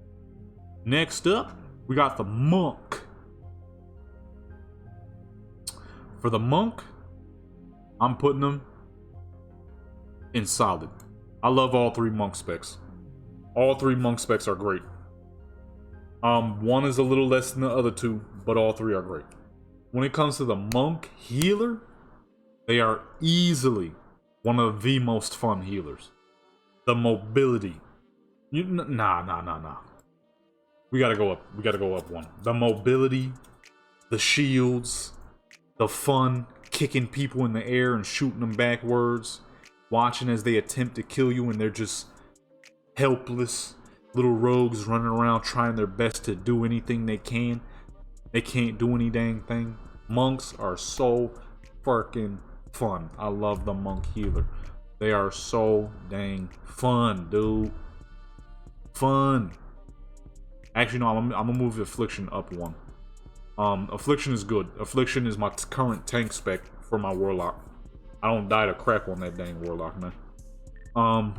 Next up, we got the Monk. For the Monk, I'm putting them in solid. I love all 3 Monk specs. All 3 Monk specs are great. One is a little less than the other 2, but all 3 are great. When it comes to the Monk healer, they are easily one of the most fun healers. The mobility. Nah. We gotta go up. We gotta go up one. The mobility, the shields, the fun, kicking people in the air and shooting them backwards, watching as they attempt to kill you and they're just helpless. Little rogues running around trying their best to do anything they can. They can't do any dang thing. Monks are so freaking fun. I love the Monk healer. They are so dang fun, dude. Fun. Actually, no, I'm gonna move the Affliction up one. Affliction is good. Affliction is my current tank spec for my Warlock. I don't die to crap on that dang Warlock, man.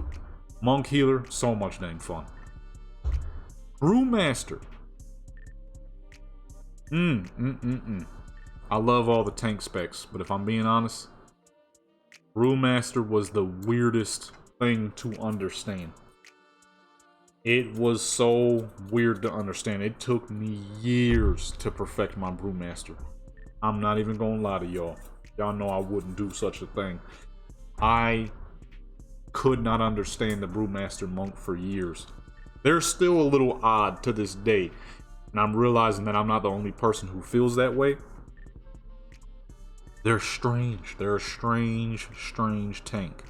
Monk healer, so much dang fun. Brewmaster. I love all the tank specs, but if I'm being honest, Brewmaster was the weirdest thing to understand. It was so weird to understand. It took me years to perfect my Brewmaster. I'm not even gonna lie to y'all. Y'all know I wouldn't do such a thing. I could not understand the Brewmaster Monk for years. They're still a little odd to this day, and I'm realizing that I'm not the only person who feels that way. They're strange. They're a strange tank.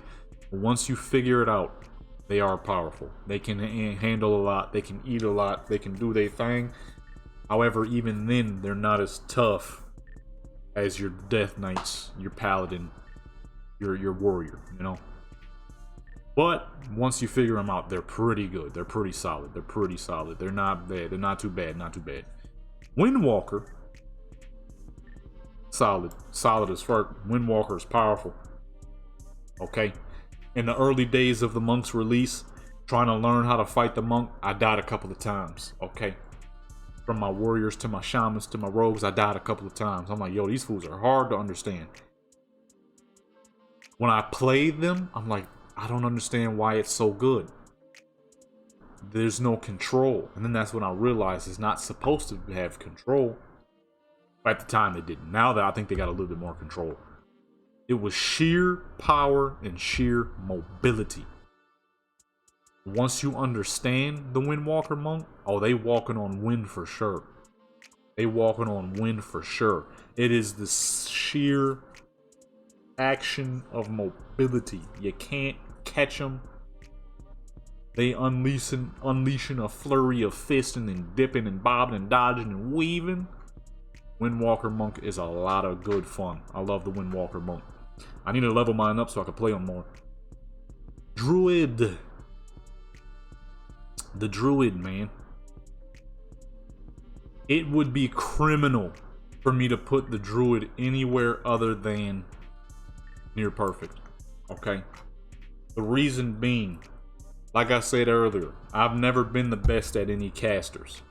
But once you figure it out, they are powerful. They can handle a lot. They can eat a lot. They can do their thing. However, even then, they're not as tough as your Death Knights, your Paladin, your Warrior, you know? But once you figure them out, they're pretty good. They're pretty solid. They're pretty solid. They're not bad. They're not too bad. Not too bad. Windwalker. Solid. Solid as fuck. Windwalker is powerful. Okay. In the early days of the monk's release, trying to learn how to fight the monk, I died a couple of times. Okay. From my warriors to my shamans to my rogues, I died a couple of times. I'm like, yo, these fools are hard to understand. When I played them, I'm like, I don't understand why it's so good. There's no control. And then that's when I realized it's not supposed to have control. At the time it didn't. Now that I think they got a little bit more control. It was sheer power and sheer mobility. Once you understand the Windwalker monk, oh, they walking on wind for sure. They walking on wind for sure. It is the sheer action of mobility. You can't catch them. They unleashing a flurry of fisting and dipping and bobbing and dodging and weaving. Windwalker monk is a lot of good fun. I love the Windwalker monk. I need to level mine up so I can play them more. Druid. The Druid, man. It would be criminal for me to put the Druid anywhere other than near perfect. Okay? The reason being, like I said earlier, I've never been the best at any casters.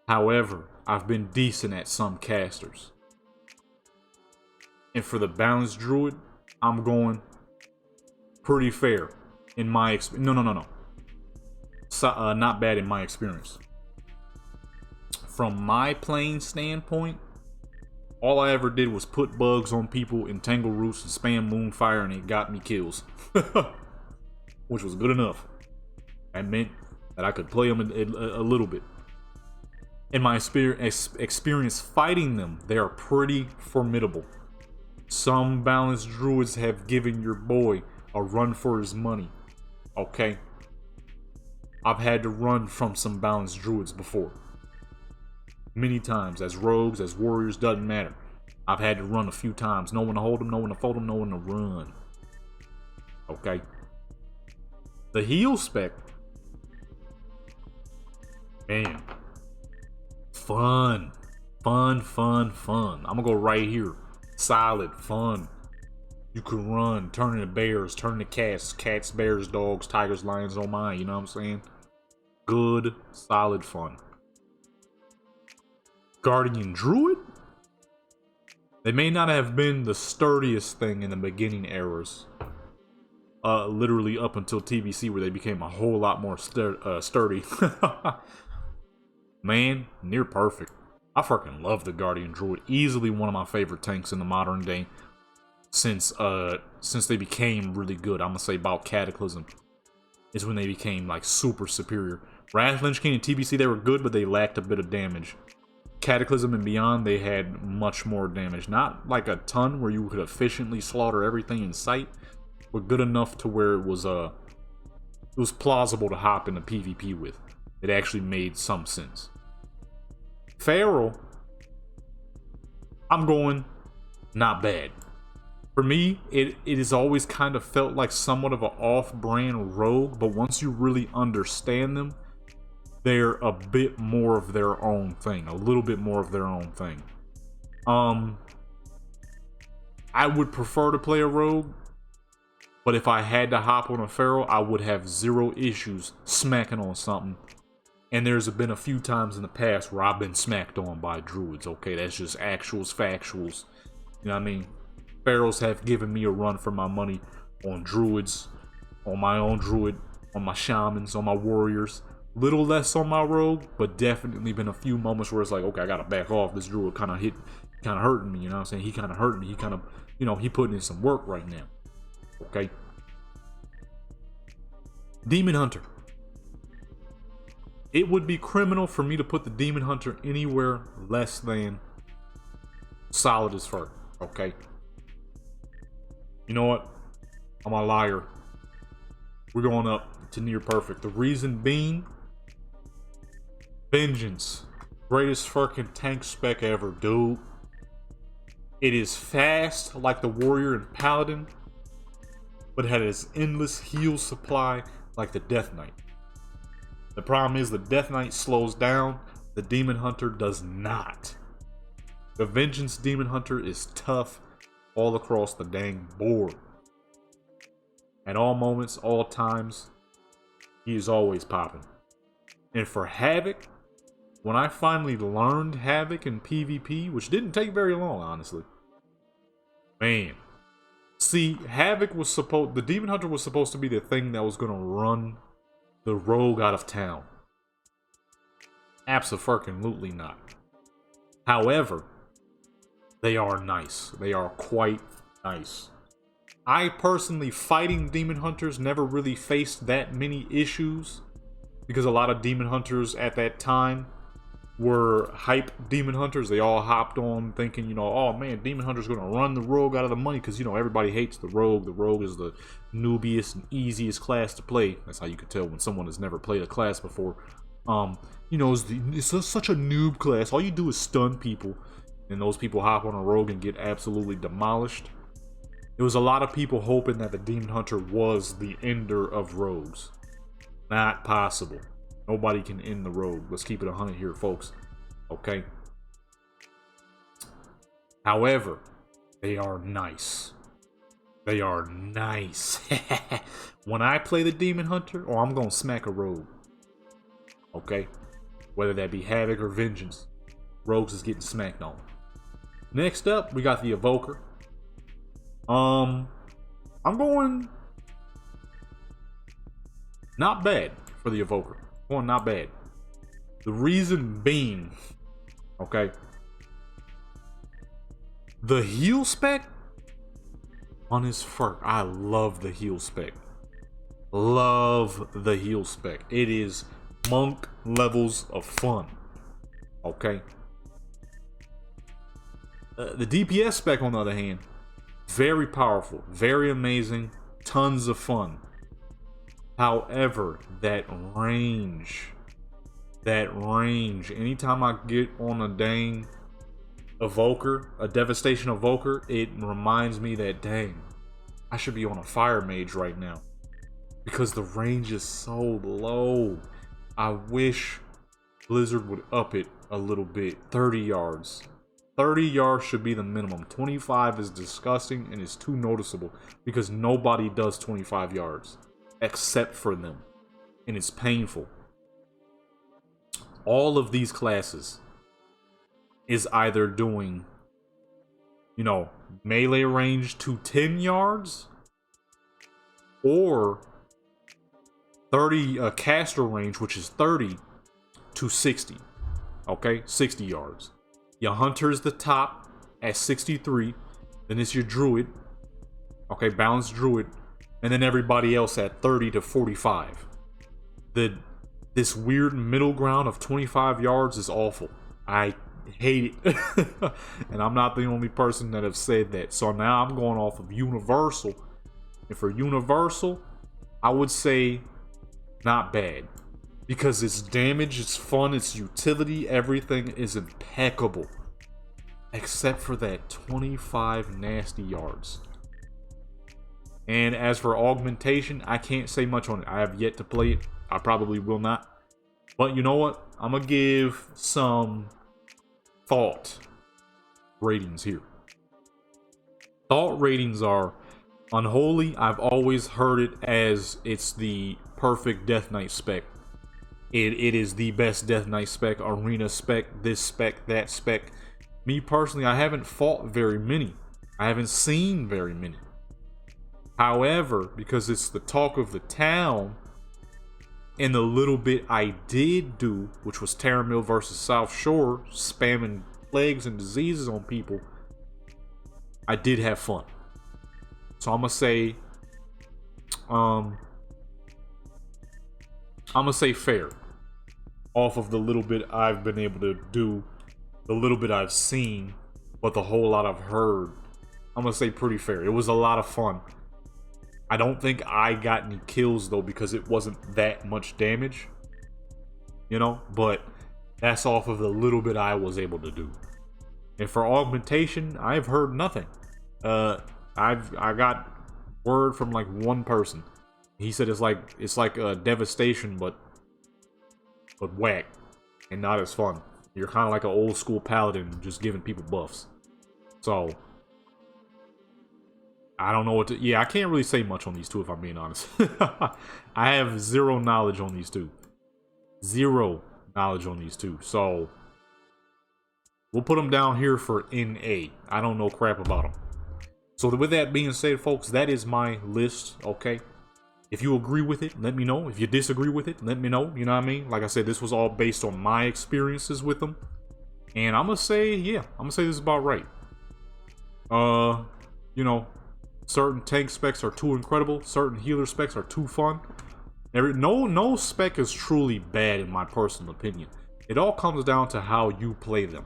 However, I've been decent at some casters. And for the balanced Druid, I'm going pretty fair in my experience. No. So, not bad in my experience. From my playing standpoint, all I ever did was put bugs on people, entangle roots, and spam moonfire, and it got me kills. Which was good enough. That meant that I could play them a little bit. In my experience fighting them, they are pretty formidable. Some balanced druids have given your boy a run for his money. Okay? I've had to run from some balanced druids before. Many times, as rogues, as warriors, doesn't matter. I've had to run a few times. No one to hold them, no one to fold them, no one to run. Okay? The heal spec. Man. Fun. I'm gonna go right here. Solid. Fun. You can run. Turn into bears. Turn into cats. Cats, bears, dogs, tigers, lions, oh my. You know what I'm saying? Good. Solid fun. Guardian Druid? They may not have been the sturdiest thing in the beginning eras. Literally up until TBC, where they became a whole lot more sturdy. Man, near perfect. I fucking love the Guardian Druid. Easily one of my favorite tanks in the modern day. Since they became really good. I'm gonna say about Cataclysm is when they became like super superior. Wrath, Lich King, and TBC, they were good, but they lacked a bit of damage. Cataclysm and beyond, they had much more damage. Not like a ton where you could efficiently slaughter everything in sight, but good enough to where it was plausible to hop into PvP with. It actually made some sense. Feral, I'm going not bad. For me, it has always kind of felt like somewhat of an off-brand rogue, but once you really understand them, they're a bit more of their own thing. A little bit more of their own thing. I would prefer to play a rogue, but if I had to hop on a feral, I would have zero issues smacking on something. And there's been a few times in the past where I've been smacked on by druids. Okay, that's just actuals, factuals. You know what I mean? Ferals have given me a run for my money on druids, on my own druid, on my shamans, on my warriors. Little less on my rogue, but definitely been a few moments where it's like, okay, I gotta back off. This druid kind of hurting me, you know what I'm saying? He kind of hurting me. He kind of, you know, he putting in some work right now. Okay. Demon Hunter. It would be criminal for me to put the Demon Hunter anywhere less than solid as fuck. Okay. You know what? I'm a liar. We're going up to near perfect. The reason being, Vengeance. Greatest fucking tank spec ever, dude. It is fast like the warrior and paladin, but has endless heal supply like the Death Knight. The problem is the Death Knight slows down, the Demon Hunter does not. The Vengeance Demon Hunter is tough all across the dang board. At all moments, all times, he is always popping. And for Havoc, when I finally learned Havoc in PvP, which didn't take very long, honestly. Man. See, Havoc was the Demon Hunter was supposed to be the thing that was going to run the rogue out of town. Abso-freaking-lutely not. However, they are nice. They are quite nice. I personally, fighting Demon Hunters, never really faced that many issues because a lot of Demon Hunters at that time were hype Demon Hunters. They all hopped on thinking, you know, oh man, Demon Hunter's gonna run the rogue out of the money because, you know, everybody hates the rogue. The rogue is the noobiest and easiest class to play. That's how you could tell when someone has never played a class before. You know, it's such a noob class. All you do is stun people, and those people hop on a rogue and get absolutely demolished. There was a lot of people hoping that the Demon Hunter was the ender of rogues. Not possible. Nobody can end the rogue. Let's keep it 100 here, folks. Okay? However, they are nice. They are nice. When I play the Demon Hunter, oh, I'm going to smack a rogue. Okay? Whether that be Havoc or Vengeance. Rogues is getting smacked on. Next up, we got the Evoker. I'm going not bad for the Evoker. Well, not bad. The reason being, okay, the heal spec on his fur. I love the heal spec. Love the heal spec. It is monk levels of fun. Okay. The DPS spec, on the other hand, very powerful, very amazing, tons of fun. However, that range, anytime I get on a dang Evoker, a Devastation Evoker, it reminds me that, dang, I should be on a Fire Mage right now. Because the range is so low. I wish Blizzard would up it a little bit. 30 yards. 30 yards should be the minimum. 25 is disgusting and it's too noticeable because nobody does 25 yards except for them. And it's painful. All of these classes is either doing, you know, melee range to 10 yards or 30 caster range, which is 30 to 60. Okay, 60 yards. Your Hunter's the top at 63. Then it's your Druid. Okay, balanced Druid. And then everybody else at 30 to 45. This weird middle ground of 25 yards is awful. I hate it. And I'm not the only person that have said that. So now I'm going off of Universal. And for Universal, I would say not bad. Because its damage, its fun, its utility, everything is impeccable. Except for that 25 nasty yards. And as for augmentation, I can't say much on it. I have yet to play it. I probably will not. But you know what? I'm going to give some thought ratings here. Thought ratings are unholy. I've always heard it as it's the perfect Death Knight spec. It is the best Death Knight spec, arena spec, this spec, that spec. Me personally, I haven't fought very many. I haven't seen very many. However, because it's the talk of the town, and the little bit I did do, which was Terramil versus South Shore, spamming plagues and diseases on people, I did have fun. So I'm gonna say fair. Off of the little bit I've been able to do, the little bit I've seen, but the whole lot I've heard, I'm gonna say pretty fair. It was a lot of fun. I don't think I got any kills though because it wasn't that much damage, you know, but that's off of the little bit I was able to do. And for augmentation, I've heard nothing. I got word from like one person. He said it's like a devastation, but whack and not as fun. You're kind of like an old school paladin, just giving people buffs. So I don't know what to. Yeah, I can't really say much on these two if I'm being honest. I have zero knowledge on these two. Zero knowledge on these two. So we'll put them down here for NA. I don't know crap about them. So with that being said, folks, that is my list, okay? If you agree with it, let me know. If you disagree with it, let me know. You know what I mean? Like I said, this was all based on my experiences with them. And I'm gonna say, yeah, I'm gonna say this is about right. You know, certain tank specs are too incredible. Certain healer specs are too fun. No spec is truly bad in my personal opinion. It all comes down to how you play them.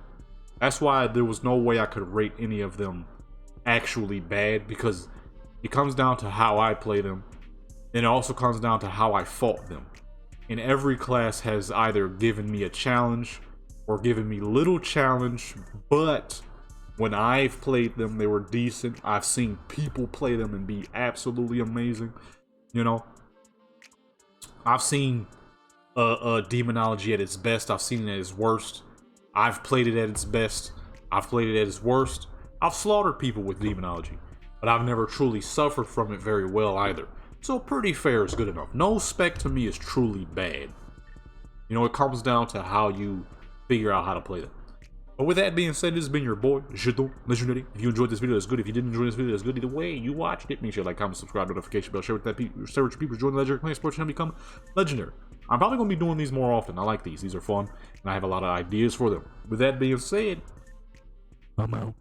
That's why there was no way I could rate any of them actually bad, because it comes down to how I play them. And it also comes down to how I fought them. And every class has either given me a challenge or given me little challenge, but when I've played them, they were decent. I've seen people play them and be absolutely amazing. You know, I've seen demonology at its best. I've seen it at its worst. I've played it at its best. I've played it at its worst. I've slaughtered people with demonology, but I've never truly suffered from it very well either. So pretty fair is good enough. No spec to me is truly bad. You know, it comes down to how you figure out how to play them. But with that being said, this has been your boy, Legendary. If you enjoyed this video, that's good. If you didn't enjoy this video, that's good. Either way, you watched it. Make sure you like, comment, subscribe, notification bell, share with your people, join the Legendary Clan Sports and become legendary. I'm probably going to be doing these more often. I like these. These are fun, and I have a lot of ideas for them. With that being said, I'm out.